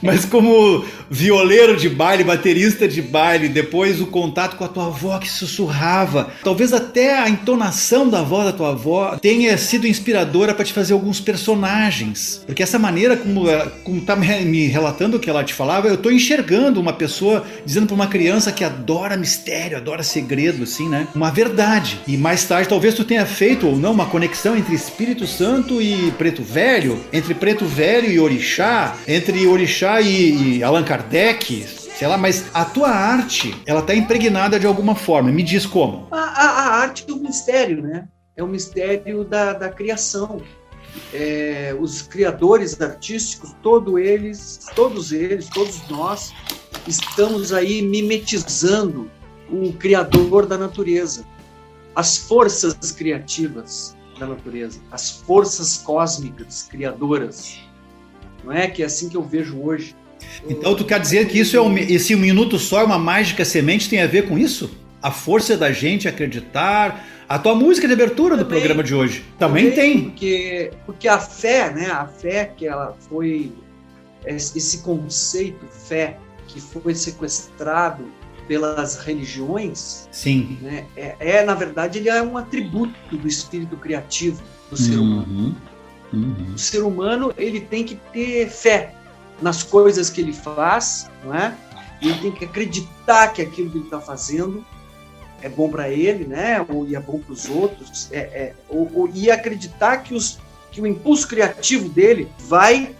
Mas como violeiro de baile, baterista de baile, depois o contato com a tua avó que sussurrava, talvez até a entonação da voz da tua avó tenha sido inspiradora para te fazer alguns personagens. Porque essa maneira como tá me relatando o que ela te falava, eu tô enxergando uma pessoa dizendo para uma criança que adora mistério, adora segredo, assim, né? Uma verdade. E mais tarde, talvez tu tenha feito ou não uma conexão entre Espírito Santo e Preto Velho, entre Preto Velho e Orixá, entre Orixá e Allan Kardec, sei lá, mas a tua arte, ela tá impregnada de alguma forma. Me diz como. A arte é um mistério, né? É um mistério da criação. Os criadores artísticos, todos nós, estamos aí mimetizando o criador da natureza. As forças criativas da natureza, as forças cósmicas criadoras, não é? Que é assim que eu vejo hoje. Então tu quer dizer que esse minuto só é uma mágica semente, tem a ver com isso? A força da gente acreditar. A tua música de abertura do programa de hoje também tem. Porque a fé, né? A fé que ela foi, esse conceito fé que foi sequestrado pelas religiões, sim, né? Na verdade, ele é um atributo do espírito criativo do ser humano. O ser humano, ele tem que ter fé nas coisas que ele faz, não é? ele tem que acreditar que aquilo que ele está fazendo é bom para ele, né? E é bom para os outros, e acreditar que o impulso criativo dele vai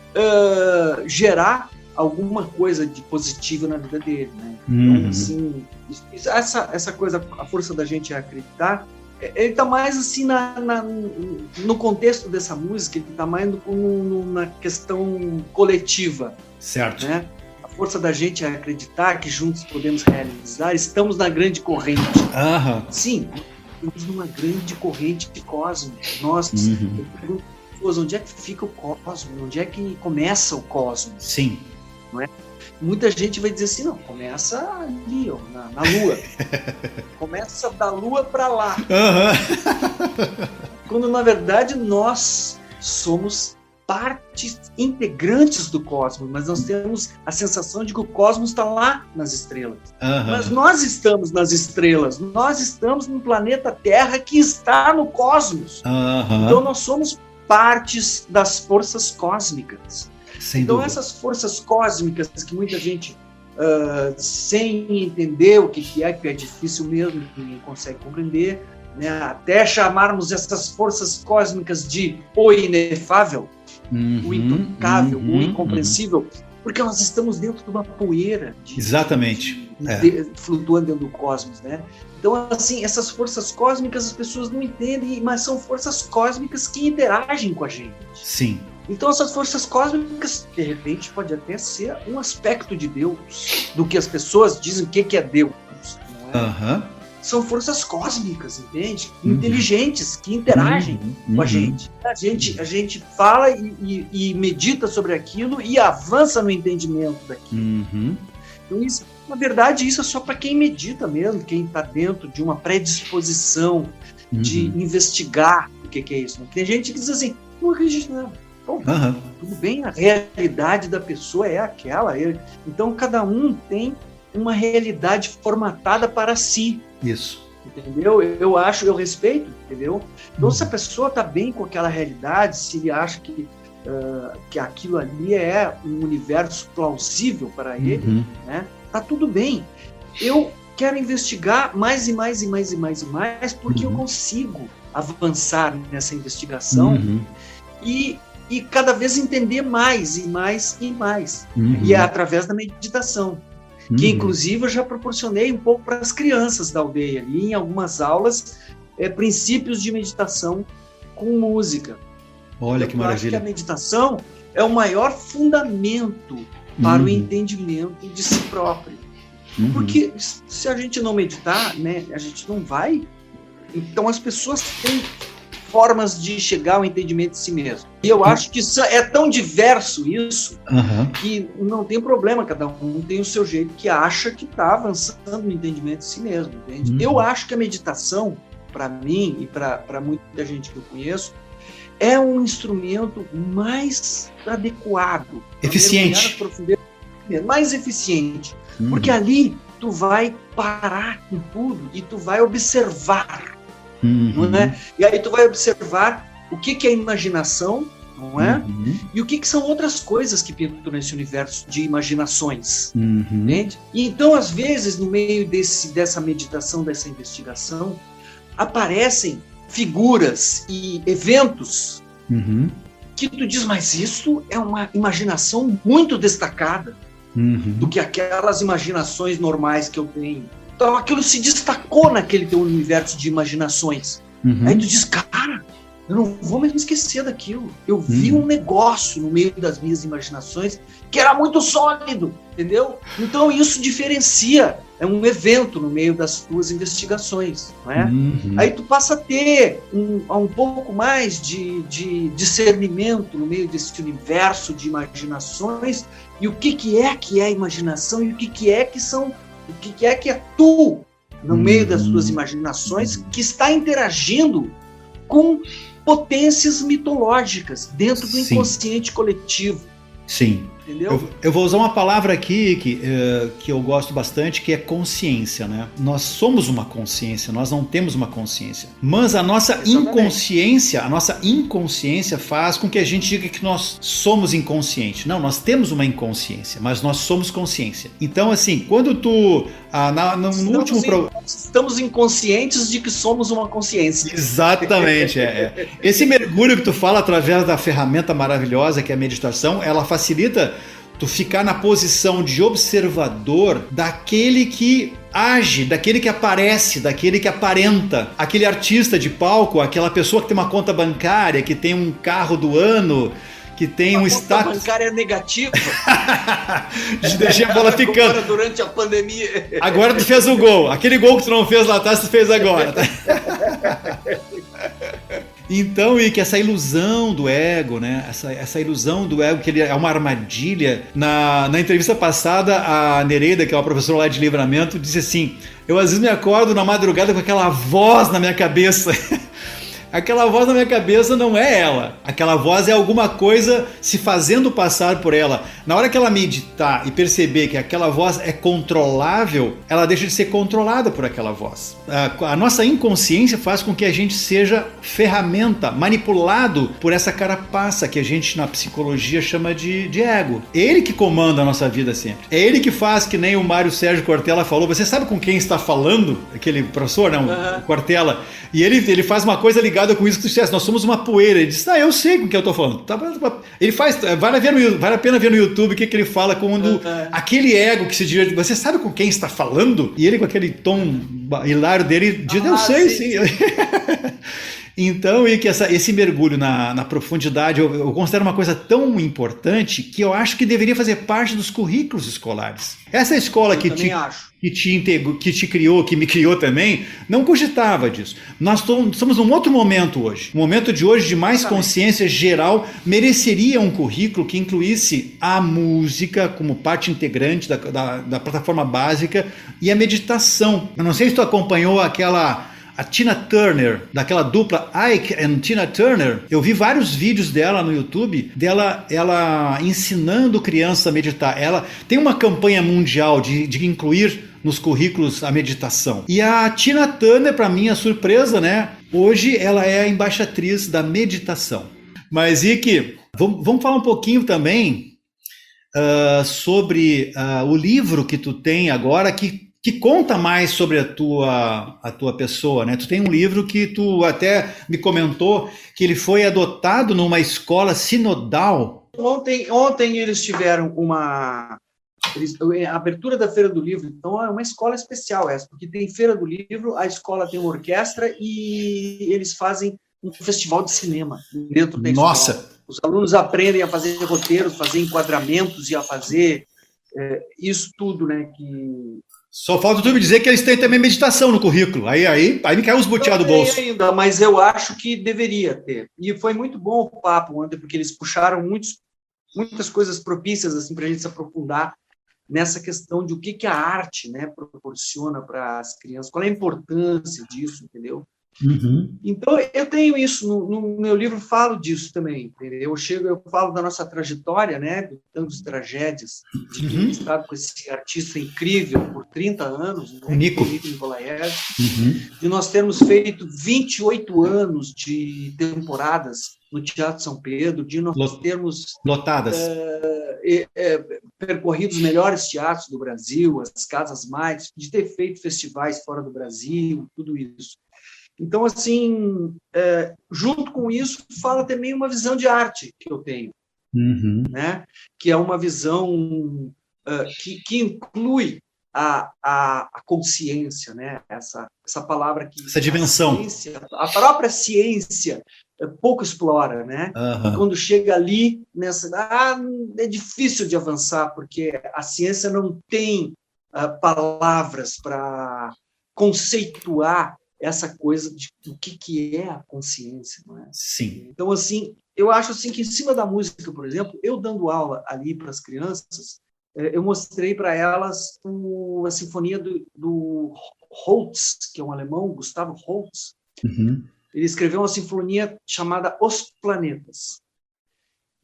gerar alguma coisa de positivo na vida dele, né? Então, assim, essa coisa, a força da gente é acreditar. Ele está mais assim no contexto dessa música, ele está mais na questão coletiva, certo? Né? A força da gente é acreditar que juntos podemos realizar. Estamos na grande corrente. Sim, estamos numa grande corrente de cosmos. Nós, eu pergunto às pessoas, onde é que fica o cosmos? Onde é que começa o cosmos? Sim. Não é? Muita gente vai dizer assim, não, começa ali, ó, na Lua. Começa da Lua para lá. Quando, na verdade, nós somos partes integrantes do cosmos, mas nós temos a sensação de que o cosmos está lá nas estrelas. Mas nós estamos nas estrelas, nós estamos no planeta Terra que está no cosmos. Então nós somos partes das forças cósmicas. Sem então dúvida. Essas forças cósmicas que muita gente, sem entender o que é difícil mesmo, que ninguém consegue compreender, né? Até chamarmos essas forças cósmicas de o inefável, o intocável, o incompreensível, porque nós estamos dentro de uma poeira exatamente flutuando dentro do cosmos, né? Então, assim, essas forças cósmicas as pessoas não entendem, mas são forças cósmicas que interagem com a gente. Sim. Então, essas forças cósmicas, de repente, pode até ser um aspecto de Deus, do que as pessoas dizem que é Deus, não é? São forças cósmicas, entende? Inteligentes, que interagem com a gente. A gente fala e medita sobre aquilo e avança no entendimento daquilo. Então, isso, na verdade, isso é só para quem medita mesmo, quem está dentro de uma predisposição de investigar o que é isso. Tem gente que diz assim, não acredito não. Bom, tudo bem, a realidade da pessoa é aquela. Então, cada um tem uma realidade formatada para si. Isso. Entendeu? Eu respeito, entendeu? Então, se a pessoa está bem com aquela realidade, se ele acha que aquilo ali é um universo plausível para ele, né? Tá tudo bem. Eu quero investigar mais e mais e mais e mais e mais, porque eu consigo avançar nessa investigação e cada vez entender mais e mais e mais. E é através da meditação. Que, inclusive, eu já proporcionei um pouco para as crianças da aldeia ali, em algumas aulas, princípios de meditação com música. Olha que maravilha. Eu acho que a meditação é o maior fundamento para o entendimento de si próprio. Porque se a gente não meditar, né, a gente não vai. Então, as pessoas têm formas de chegar ao entendimento de si mesmo. E eu acho que isso é tão diverso isso, que não tem problema, cada um tem o seu jeito que acha que está avançando no entendimento de si mesmo, entende? Eu acho que a meditação, para mim e para muita gente que eu conheço, é um instrumento mais adequado, eficiente, mais eficiente, porque ali tu vai parar com tudo e tu vai observar. Não é? E aí tu vai observar o que é imaginação, não é? E o que são outras coisas que pintam nesse universo de imaginações, entende? E então, às vezes, no meio dessa meditação, dessa investigação, aparecem figuras e eventos que tu diz, mas isso é uma imaginação muito destacada do que aquelas imaginações normais que eu tenho. Então aquilo se destacou naquele teu universo de imaginações. Aí tu diz, cara, eu não vou mesmo esquecer daquilo. Eu vi um negócio no meio das minhas imaginações que era muito sólido, entendeu? Então isso diferencia, é um evento no meio das tuas investigações, não é? Aí tu passa a ter um pouco mais de discernimento no meio desse universo de imaginações e o que é imaginação e o que é que é tu, no meio das tuas imaginações, que está interagindo com potências mitológicas dentro do inconsciente coletivo. Sim. Entendeu? Eu vou usar uma palavra aqui que eu gosto bastante, que é consciência, né? Nós somos uma consciência, nós não temos uma consciência. Mas a nossa inconsciência faz com que a gente diga que nós somos inconscientes. Não, nós temos uma inconsciência, mas nós somos consciência. Então, assim, quando tu... Estamos inconscientes de que somos uma consciência. Exatamente. Esse mergulho que tu fala através da ferramenta maravilhosa que é a meditação, ela facilita tu ficar na posição de observador daquele que age, daquele que aparece, daquele que aparenta, aquele artista de palco, aquela pessoa que tem uma conta bancária, que tem um carro do ano, que tem um status... A conta bancária negativa. Deixei a bola ficando. Agora, durante a pandemia. Agora tu fez o gol. Aquele gol que tu não fez lá atrás, tu fez agora. Então, e que essa ilusão do ego, né? Essa ilusão do ego, que ele é uma armadilha. Na entrevista passada, a Nereida, que é uma professora lá de Livramento, disse assim: eu às vezes me acordo na madrugada com aquela voz na minha cabeça. Aquela voz na minha cabeça não é ela. Aquela voz é alguma coisa se fazendo passar por ela. Na hora que ela meditar e perceber que aquela voz é controlável, ela deixa de ser controlada por aquela voz. A nossa inconsciência faz com que a gente seja ferramenta, manipulado por essa carapaça que a gente na psicologia chama de ego. É ele que comanda a nossa vida sempre. É ele que faz, que nem o Mário Sérgio Cortella falou. Você sabe com quem está falando? Aquele professor, não? O Cortella. E ele faz uma coisa ligada com isso que tu disseste, nós somos uma poeira. Ele disse, eu sei com quem eu tô falando. Ele faz, vale a pena ver no YouTube o que ele fala quando aquele ego que se dirige, você sabe com quem está falando? E ele com aquele tom hilário dele diz, eu sei, sim. Então, e que esse mergulho na profundidade eu considero uma coisa tão importante que eu acho que deveria fazer parte dos currículos escolares. Essa escola que te criou, que me criou também, não cogitava disso. Nós estamos num outro momento hoje. O momento de hoje de mais consciência geral mereceria um currículo que incluísse a música como parte integrante da plataforma básica e a meditação. Eu não sei se tu acompanhou a Tina Turner, daquela dupla Ike and Tina Turner. Eu vi vários vídeos dela no YouTube, ela ensinando crianças a meditar. Ela tem uma campanha mundial de incluir nos currículos a meditação. E a Tina Turner, para minha surpresa, né? Hoje ela é a embaixatriz da meditação. Mas, Ike, vamos falar um pouquinho também sobre o livro que tu tem agora, que conta mais sobre a tua pessoa, né? Tu tem um livro que tu até me comentou que ele foi adotado numa escola sinodal. Ontem eles tiveram a abertura da Feira do Livro, então é uma escola especial essa, porque tem Feira do Livro, a escola tem uma orquestra e eles fazem um festival de cinema dentro da escola. Nossa! Os alunos aprendem a fazer roteiros, fazer enquadramentos e a fazer isso tudo, né? Só falta tu me dizer que eles têm também meditação no currículo. Aí me caiu os boteados do bolso. Ainda, mas eu acho que deveria ter. E foi muito bom o papo ontem, porque eles puxaram muitas coisas propícias assim, para a gente se aprofundar nessa questão de o que a arte, né, proporciona para as crianças, qual é a importância disso, entendeu? Uhum. Então, eu tenho isso, no meu livro falo disso também, entendeu? Eu falo da nossa trajetória, né, de tantas tragédias, de ter estado com esse artista incrível por 30 anos, né, o Nico Nikolaev, de nós termos feito 28 anos de temporadas no Teatro São Pedro, de nós termos lotadas, percorrido os melhores teatros do Brasil, as casas mais, de ter feito festivais fora do Brasil, tudo isso. Então, assim, junto com isso, fala também uma visão de arte que eu tenho, né? Que é uma visão que inclui a consciência, né? Essa palavra que... Essa dimensão. A própria ciência pouco explora, né? E quando chega ali, é difícil de avançar, porque a ciência não tem palavras para conceituar essa coisa do que é a consciência, não é? Sim. Então, assim, eu acho assim que em cima da música, por exemplo, eu dando aula ali para as crianças, eu mostrei para elas a sinfonia do Holst, que é um alemão, Gustavo Holst. Ele escreveu uma sinfonia chamada Os Planetas.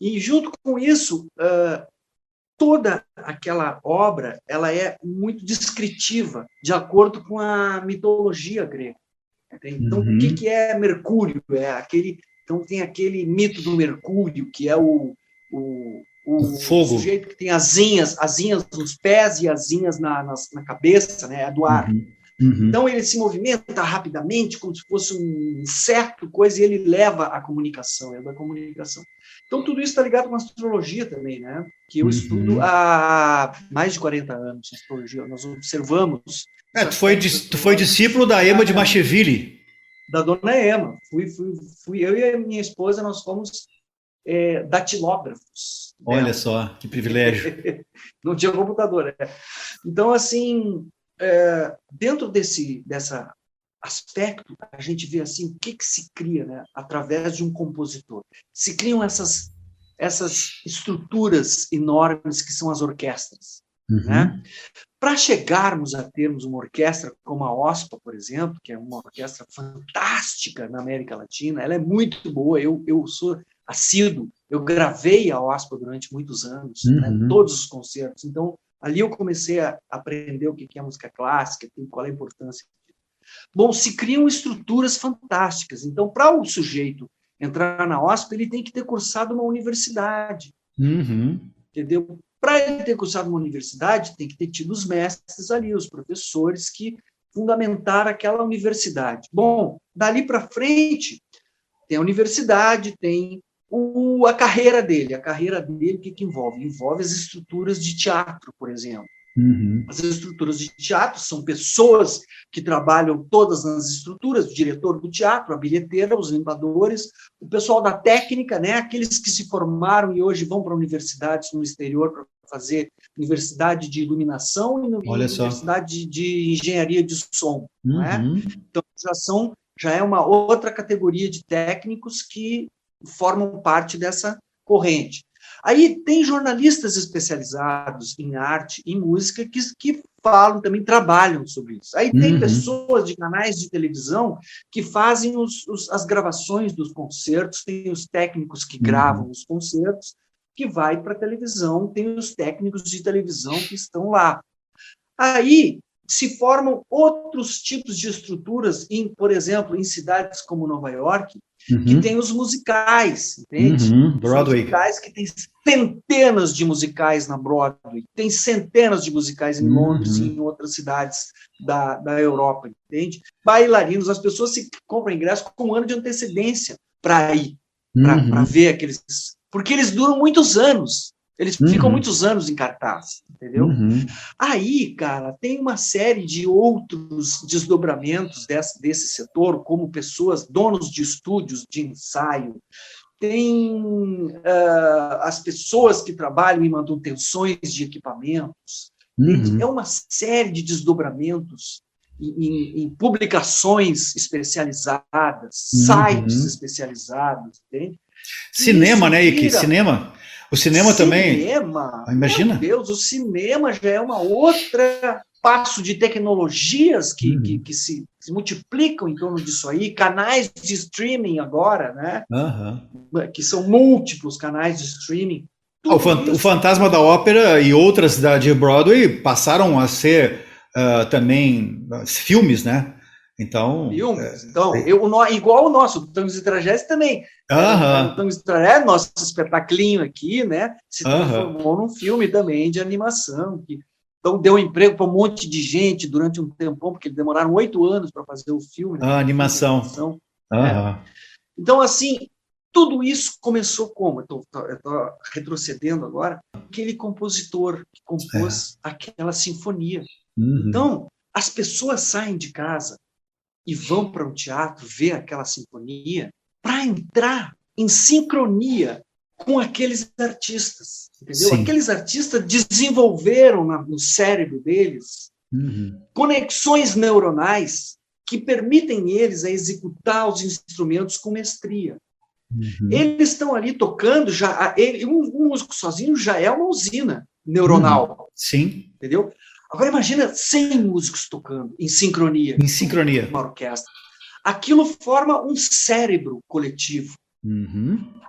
E junto com isso, toda aquela obra ela é muito descritiva, de acordo com a mitologia grega. Então, o que é Mercúrio? Então, tem aquele mito do Mercúrio, que é o fogo. sujeito que tem asinhas nos pés e asinhas na cabeça, né? É do ar. Então, ele se movimenta rapidamente, como se fosse um inseto, coisa, e ele leva a comunicação, é da comunicação. Então, tudo isso está ligado com a astrologia também, né? Que eu estudo há mais de 40 anos, astrologia. Nós observamos... Tu foi discípulo da Ema de Macheville. Da dona Ema. Eu e a minha esposa, nós fomos datilógrafos. Olha só, que privilégio. Não tinha computador, né? Então, assim, dentro desse aspecto, a gente vê assim, o que se cria, né, através de um compositor. Se criam essas estruturas enormes que são as orquestras. Né? Para chegarmos a termos uma orquestra como a OSPA, por exemplo, que é uma orquestra fantástica na América Latina, ela é muito boa, eu sou assíduo, eu gravei a OSPA durante muitos anos, né, todos os concertos, então ali eu comecei a aprender o que é música clássica, qual é a importância. Bom, se criam estruturas fantásticas, então para o sujeito entrar na OSPA, ele tem que ter cursado uma universidade, entendeu? Para ele ter cursado uma universidade, tem que ter tido os mestres ali, os professores que fundamentaram aquela universidade. Bom, dali para frente, tem a universidade, tem a carreira dele. A carreira dele, o que envolve? Envolve as estruturas de teatro, por exemplo. As estruturas de teatro são pessoas que trabalham todas nas estruturas, o diretor do teatro, a bilheteira, os limpadores, o pessoal da técnica, né, aqueles que se formaram e hoje vão para universidades no exterior para fazer universidade de iluminação e universidade de engenharia de som. Né? Então, já é uma outra categoria de técnicos que formam parte dessa corrente. Aí tem jornalistas especializados em arte e música que falam, também trabalham sobre isso. Aí tem pessoas de canais de televisão que fazem as gravações dos concertos, tem os técnicos que gravam os concertos, que vai para a televisão, tem os técnicos de televisão que estão lá. Aí se formam outros tipos de estruturas, por exemplo, em cidades como Nova York, que tem os musicais, entende? Broadway. Os musicais que tem centenas de musicais na Broadway, tem centenas de musicais em Londres e em outras cidades da Europa, entende? Bailarinos, as pessoas se compram ingresso com um ano de antecedência para ir, para ver aqueles... Porque eles duram muitos anos. Eles ficam muitos anos em cartaz, entendeu? Aí, cara, tem uma série de outros desdobramentos desse setor, como pessoas, donos de estúdios de ensaio, tem as pessoas que trabalham em manutenções de equipamentos, é uma série de desdobramentos em publicações especializadas, sites especializados, entende? Cinema, né, Ike? Cinema. O cinema também. Imagina. Meu Deus, o cinema já é uma outra passo de tecnologias que se multiplicam em torno disso aí, canais de streaming agora, né? Que são múltiplos canais de streaming. O Fantasma da Ópera e outras de Broadway passaram a ser também filmes, né? Então, igual o nosso, Tangos e Tragédias também. O Tangos e Tragédias, nosso espetaculinho aqui, né? Se transformou num filme também de animação. Então, deu emprego para um monte de gente durante um tempão, porque eles demoraram 8 anos para fazer o filme. Né? Animação. Então, assim, tudo isso começou como? Eu estou retrocedendo agora. Aquele compositor que compôs aquela sinfonia. Então, as pessoas saem de casa e vão para um teatro ver aquela sinfonia para entrar em sincronia com aqueles artistas, entendeu? Sim. Aqueles artistas desenvolveram no cérebro deles conexões neuronais que permitem eles a executar os instrumentos com mestria. Eles estão ali tocando, um músico sozinho já é uma usina neuronal. Sim. Entendeu? Agora imagina 100 músicos tocando em sincronia. Em sincronia. Uma orquestra. Aquilo forma um cérebro coletivo.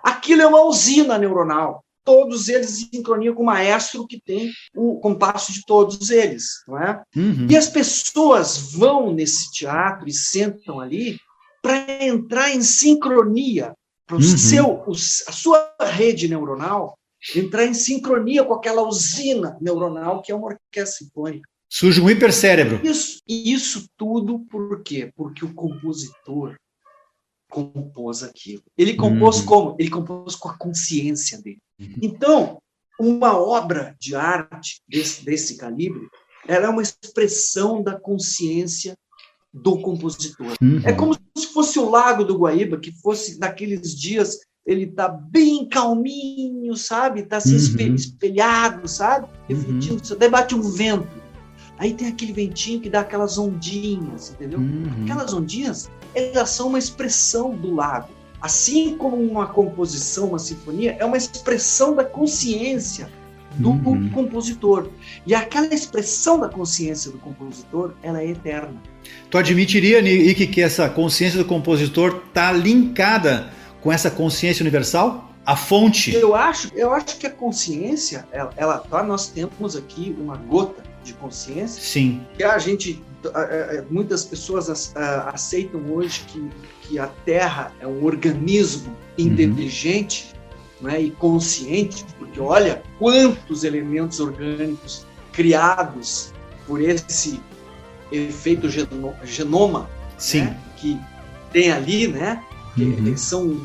Aquilo é uma usina neuronal. Todos eles em sincronia com o maestro que tem o compasso de todos eles, não é? E as pessoas vão nesse teatro e sentam ali para entrar em sincronia, para a sua rede neuronal entrar em sincronia com aquela usina neuronal que é uma orquestra sinfônica. Surge um hipercérebro. Isso tudo por quê? Porque o compositor compôs aquilo. Ele compôs como? Ele compôs com a consciência dele. Então, uma obra de arte desse calibre, ela é uma expressão da consciência do compositor. É como se fosse o Lago do Guaíba, que fosse naqueles dias, ele está bem calminho, sabe? Está assim espelhado, sabe? Refletindo, daí bate um vento. Aí tem aquele ventinho que dá aquelas ondinhas, entendeu? Aquelas ondinhas, elas são uma expressão do lago. Assim como uma composição, uma sinfonia, é uma expressão da consciência do compositor. E aquela expressão da consciência do compositor, ela é eterna. Tu admitiria, Ike, que essa consciência do compositor está linkada com essa consciência universal? A fonte? Eu acho que a consciência, nós temos aqui uma gota de consciência. Sim. Que a gente, muitas pessoas aceitam hoje que a Terra é um organismo inteligente, né, e consciente, porque olha quantos elementos orgânicos criados por esse efeito genoma, sim, né, que tem ali, né? São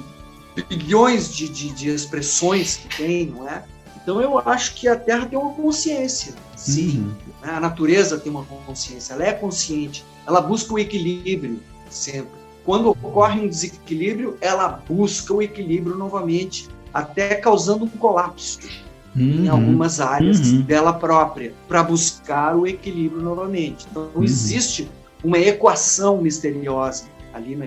bilhões de expressões que tem, não é? Então eu acho que a Terra tem uma consciência, sim. Né? A natureza tem uma consciência, ela é consciente, ela busca o equilíbrio sempre. Quando ocorre um desequilíbrio, ela busca o equilíbrio novamente, até causando um colapso em algumas áreas dela própria, para buscar o equilíbrio novamente. Então existe uma equação misteriosa ali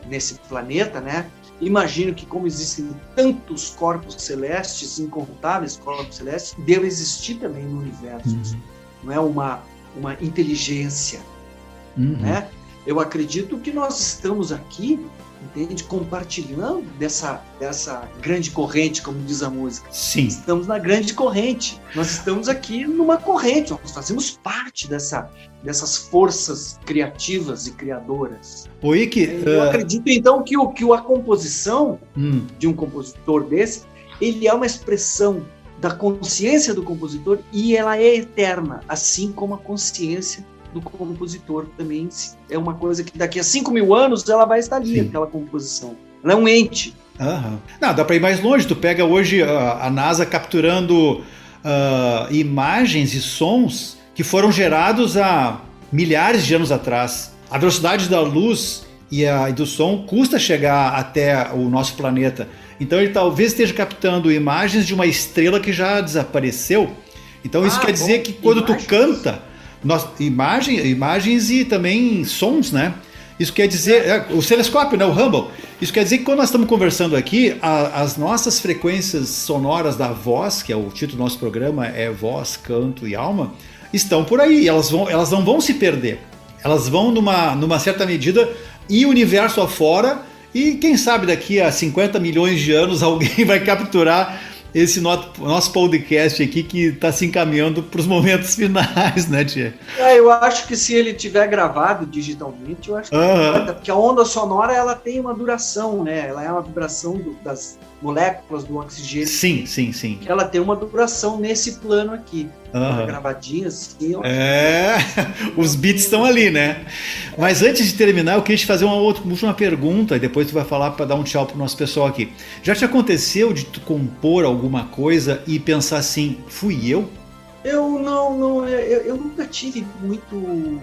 nesse planeta, né? Imagino que, como existem tantos corpos celestes, incontáveis corpos celestes, deve existir também no universo, não é uma inteligência, né? Eu acredito que nós estamos aqui, entende, compartilhando dessa grande corrente, como diz a música. Sim. Estamos na grande corrente. Nós estamos aqui numa corrente. Nós fazemos parte dessas forças criativas e criadoras. Eu acredito, então, que a composição de um compositor desse, ele é uma expressão da consciência do compositor e ela é eterna, assim como a consciência do compositor também é uma coisa que daqui a 5.000 anos ela vai estar ali, aquela composição. Ela é um ente. Não, dá para ir mais longe. Tu pega hoje a NASA capturando imagens e sons que foram gerados há milhares de anos atrás. A velocidade da luz e do som custa chegar até o nosso planeta. Então ele talvez esteja captando imagens de uma estrela que já desapareceu. Então isso quer dizer que quando tu canta, imagens e também sons, né? Isso quer dizer, o telescópio, né, o Hubble, isso quer dizer que quando nós estamos conversando aqui, as nossas frequências sonoras da voz, que é o título do nosso programa, é Voz, Canto e Alma, estão por aí, elas não vão se perder. Elas vão, numa certa medida, ir o universo afora e quem sabe daqui a 50 milhões de anos alguém vai capturar esse nosso podcast aqui que está se encaminhando para os momentos finais, né, tia? Eu acho que se ele tiver gravado digitalmente, eu acho que porque a onda sonora ela tem uma duração, né? Ela é uma vibração das moléculas do oxigênio. Sim. Ela tem uma duração nesse plano aqui. Gravadinha assim. Os beats estão ali, né? Mas antes de terminar, eu queria te fazer uma última pergunta e depois tu vai falar para dar um tchau pro nosso pessoal aqui. Já te aconteceu de tu compor alguma coisa e pensar assim, fui eu? Eu nunca tive muito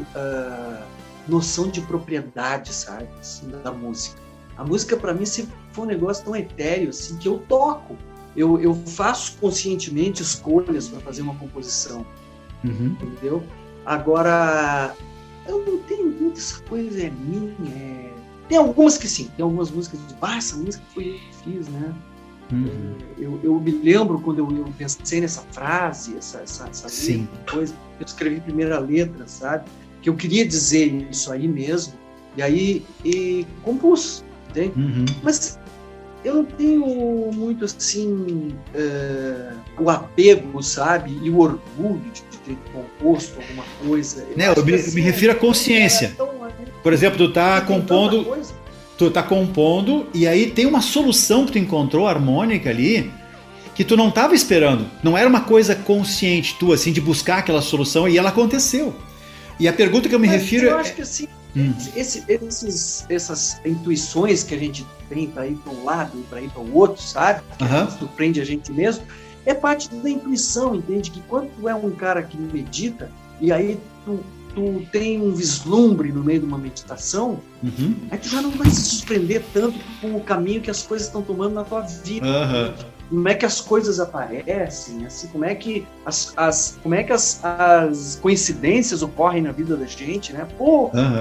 noção de propriedade, sabe, assim, da música. A música para mim sempre foi um negócio tão etéreo assim que eu toco. Eu faço conscientemente escolhas para fazer uma composição, entendeu? Agora, eu não tenho muito essa coisa minha. Tem algumas que sim, tem algumas músicas de essa música foi eu que fiz, né? Eu me lembro quando eu pensei nessa frase, essa coisa, eu escrevi a primeira letra, sabe? Que eu queria dizer isso aí mesmo, e aí compus, entende? Mas eu não tenho muito assim o apego, sabe? E o orgulho de ter composto alguma coisa. Eu me refiro à consciência. Por exemplo, tu tá compondo e aí tem uma solução que tu encontrou harmônica ali que tu não estava esperando. Não era uma coisa consciente tua, assim, de buscar aquela solução e ela aconteceu. E a pergunta que eu me refiro... Eu acho que assim, essas intuições que a gente tem para ir para um lado e para ir para o outro, sabe? Que surpreende a gente mesmo, é parte da intuição, entende? Que quando tu é um cara que medita e aí tu tem um vislumbre no meio de uma meditação, aí tu já não vai se surpreender tanto com o caminho que as coisas estão tomando na tua vida. Como é que as coisas aparecem, assim, como é que as coincidências ocorrem na vida da gente, né?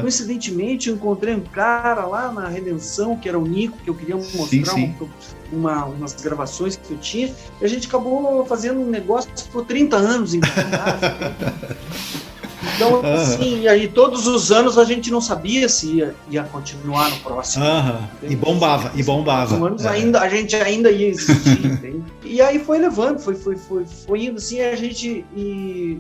Coincidentemente eu encontrei um cara lá na Redenção, que era o Nico, que eu queria mostrar umas gravações que eu tinha, e a gente acabou fazendo um negócio por 30 anos em casa. Então, assim, aí todos os anos a gente não sabia se ia continuar no próximo. E bombava. Anos a gente ainda ia existir, entende? E aí foi levando, foi indo assim, a gente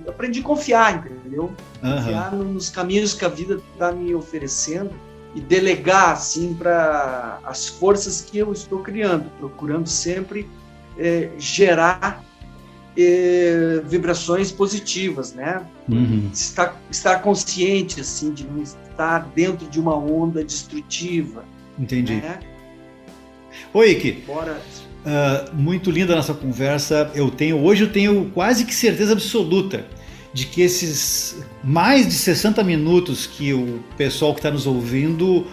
aprendi a confiar, entendeu? Confiar nos caminhos que a vida está me oferecendo e delegar, assim, para as forças que eu estou criando, procurando sempre gerar vibrações positivas, né? Estar consciente, assim, de não estar dentro de uma onda destrutiva. Entendi. Né? Oi, Ike. Muito linda a nossa conversa. Hoje eu tenho quase que certeza absoluta de que esses mais de 60 minutos que o pessoal que está nos ouvindo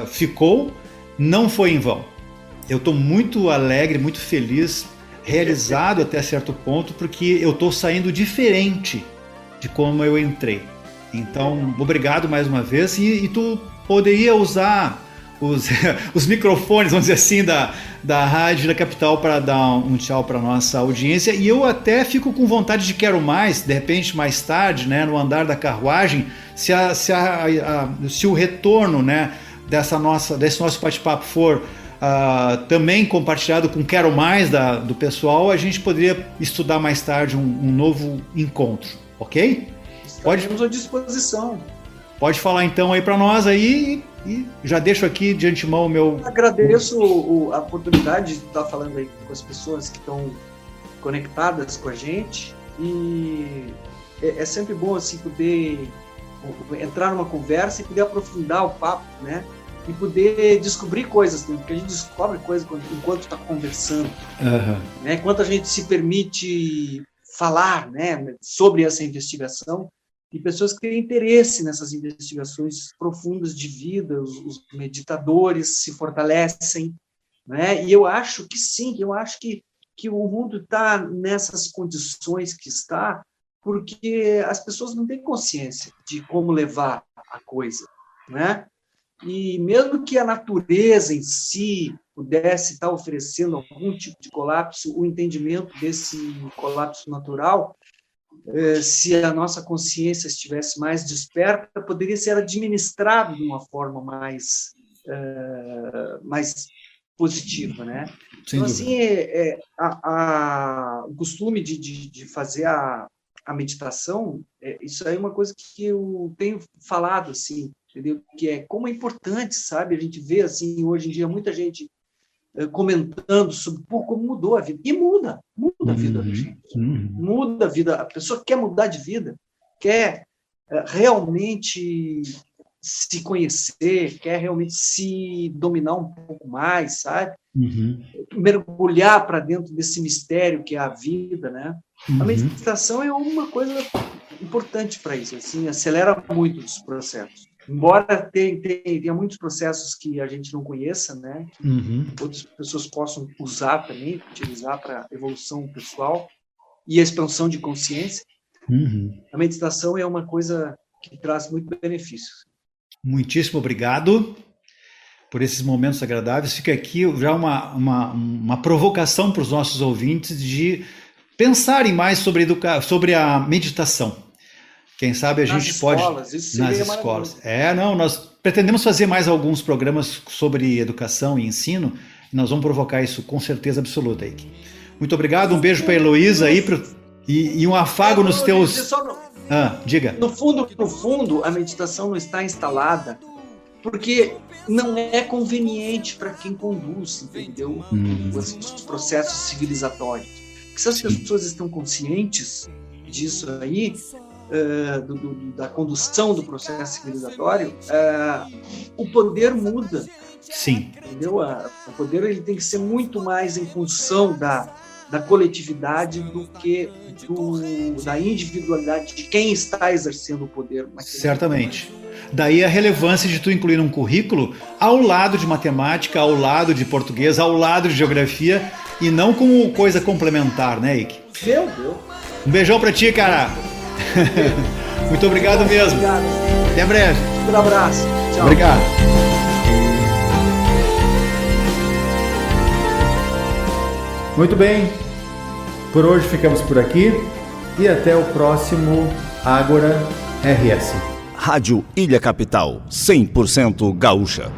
ficou, não foi em vão. Eu estou muito alegre, muito feliz, realizado até certo ponto, porque eu estou saindo diferente de como eu entrei. Então, obrigado mais uma vez. E tu poderia usar os microfones, vamos dizer assim, da Rádio da Capital para dar um tchau para nossa audiência. E eu até fico com vontade de quero mais, de repente mais tarde, né, no andar da carruagem, se o retorno, né, desse nosso bate-papo for também compartilhado com quero mais do pessoal, a gente poderia estudar mais tarde um novo encontro, ok? Estamos à disposição. Pode falar então aí para nós aí e já deixo aqui de antemão o meu... Agradeço a oportunidade de estar falando aí com as pessoas que estão conectadas com a gente, e é sempre bom assim poder entrar numa conversa e poder aprofundar o papo, né? E poder descobrir coisas, porque a gente descobre coisas enquanto está conversando, né? Enquanto a gente se permite falar, né, sobre essa investigação, e pessoas que têm interesse nessas investigações profundas de vida, os meditadores se fortalecem, né? E eu acho que sim, eu acho que o mundo está nessas condições que está, porque as pessoas não têm consciência de como levar a coisa, né? E mesmo que a natureza em si pudesse estar oferecendo algum tipo de colapso, o entendimento desse colapso natural, se a nossa consciência estivesse mais desperta, poderia ser administrado de uma forma mais positiva, né? Então, assim, o costume de fazer a meditação, isso aí é uma coisa que eu tenho falado, assim, entendeu? Que é como é importante, sabe? A gente vê, assim, hoje em dia, muita gente comentando sobre como mudou a vida. E muda a vida da gente. Muda a vida. A pessoa quer mudar de vida, quer realmente se conhecer, quer realmente se dominar um pouco mais, sabe? Mergulhar para dentro desse mistério que é a vida, né? A meditação é uma coisa importante para isso, assim, acelera muito os processos. Embora tenha muitos processos que a gente não conheça, né? Outras pessoas possam usar também, utilizar para evolução pessoal e a expansão de consciência. A meditação é uma coisa que traz muito benefícios. Muitíssimo obrigado por esses momentos agradáveis. Fica aqui já uma provocação para os nossos ouvintes de pensarem mais sobre a meditação. Quem sabe a gente pode... Nas escolas. Nós pretendemos fazer mais alguns programas sobre educação e ensino, E nós vamos provocar isso com certeza absoluta, Ike. Muito obrigado, um beijo para a Heloísa aí e um afago nos teus... diga. No fundo, a meditação não está instalada porque não é conveniente para quem conduz, entendeu? Os processos civilizatórios. Porque se as pessoas estão conscientes disso aí, da condução do processo civilizatório, o poder muda. Sim. Entendeu? O poder ele tem que ser muito mais em função da coletividade do que da individualidade de quem está exercendo o poder. Certamente. Daí a relevância de tu incluir um currículo ao lado de matemática, ao lado de português, ao lado de geografia, e não como coisa complementar, né, Ike? Deu. Um beijão pra ti, cara. Muito obrigado mesmo. Obrigado. Até breve. Um abraço. Tchau. Obrigado. Muito bem. Por hoje ficamos por aqui e até o próximo Ágora RS. Rádio Ilha Capital, 100% gaúcha.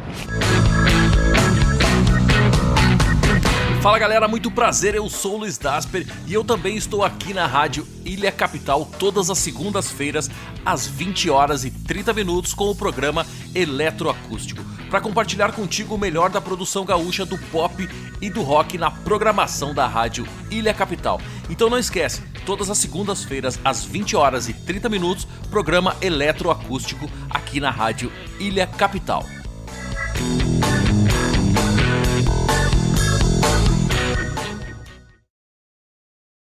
Fala galera, muito prazer, eu sou o Luiz Dasper e eu também estou aqui na Rádio Ilha Capital todas as segundas-feiras às 20 horas e 30 minutos com o programa Eletroacústico, para compartilhar contigo o melhor da produção gaúcha do pop e do rock na programação da Rádio Ilha Capital. Então não esquece, todas as segundas-feiras às 20 horas e 30 minutos, programa Eletroacústico aqui na Rádio Ilha Capital.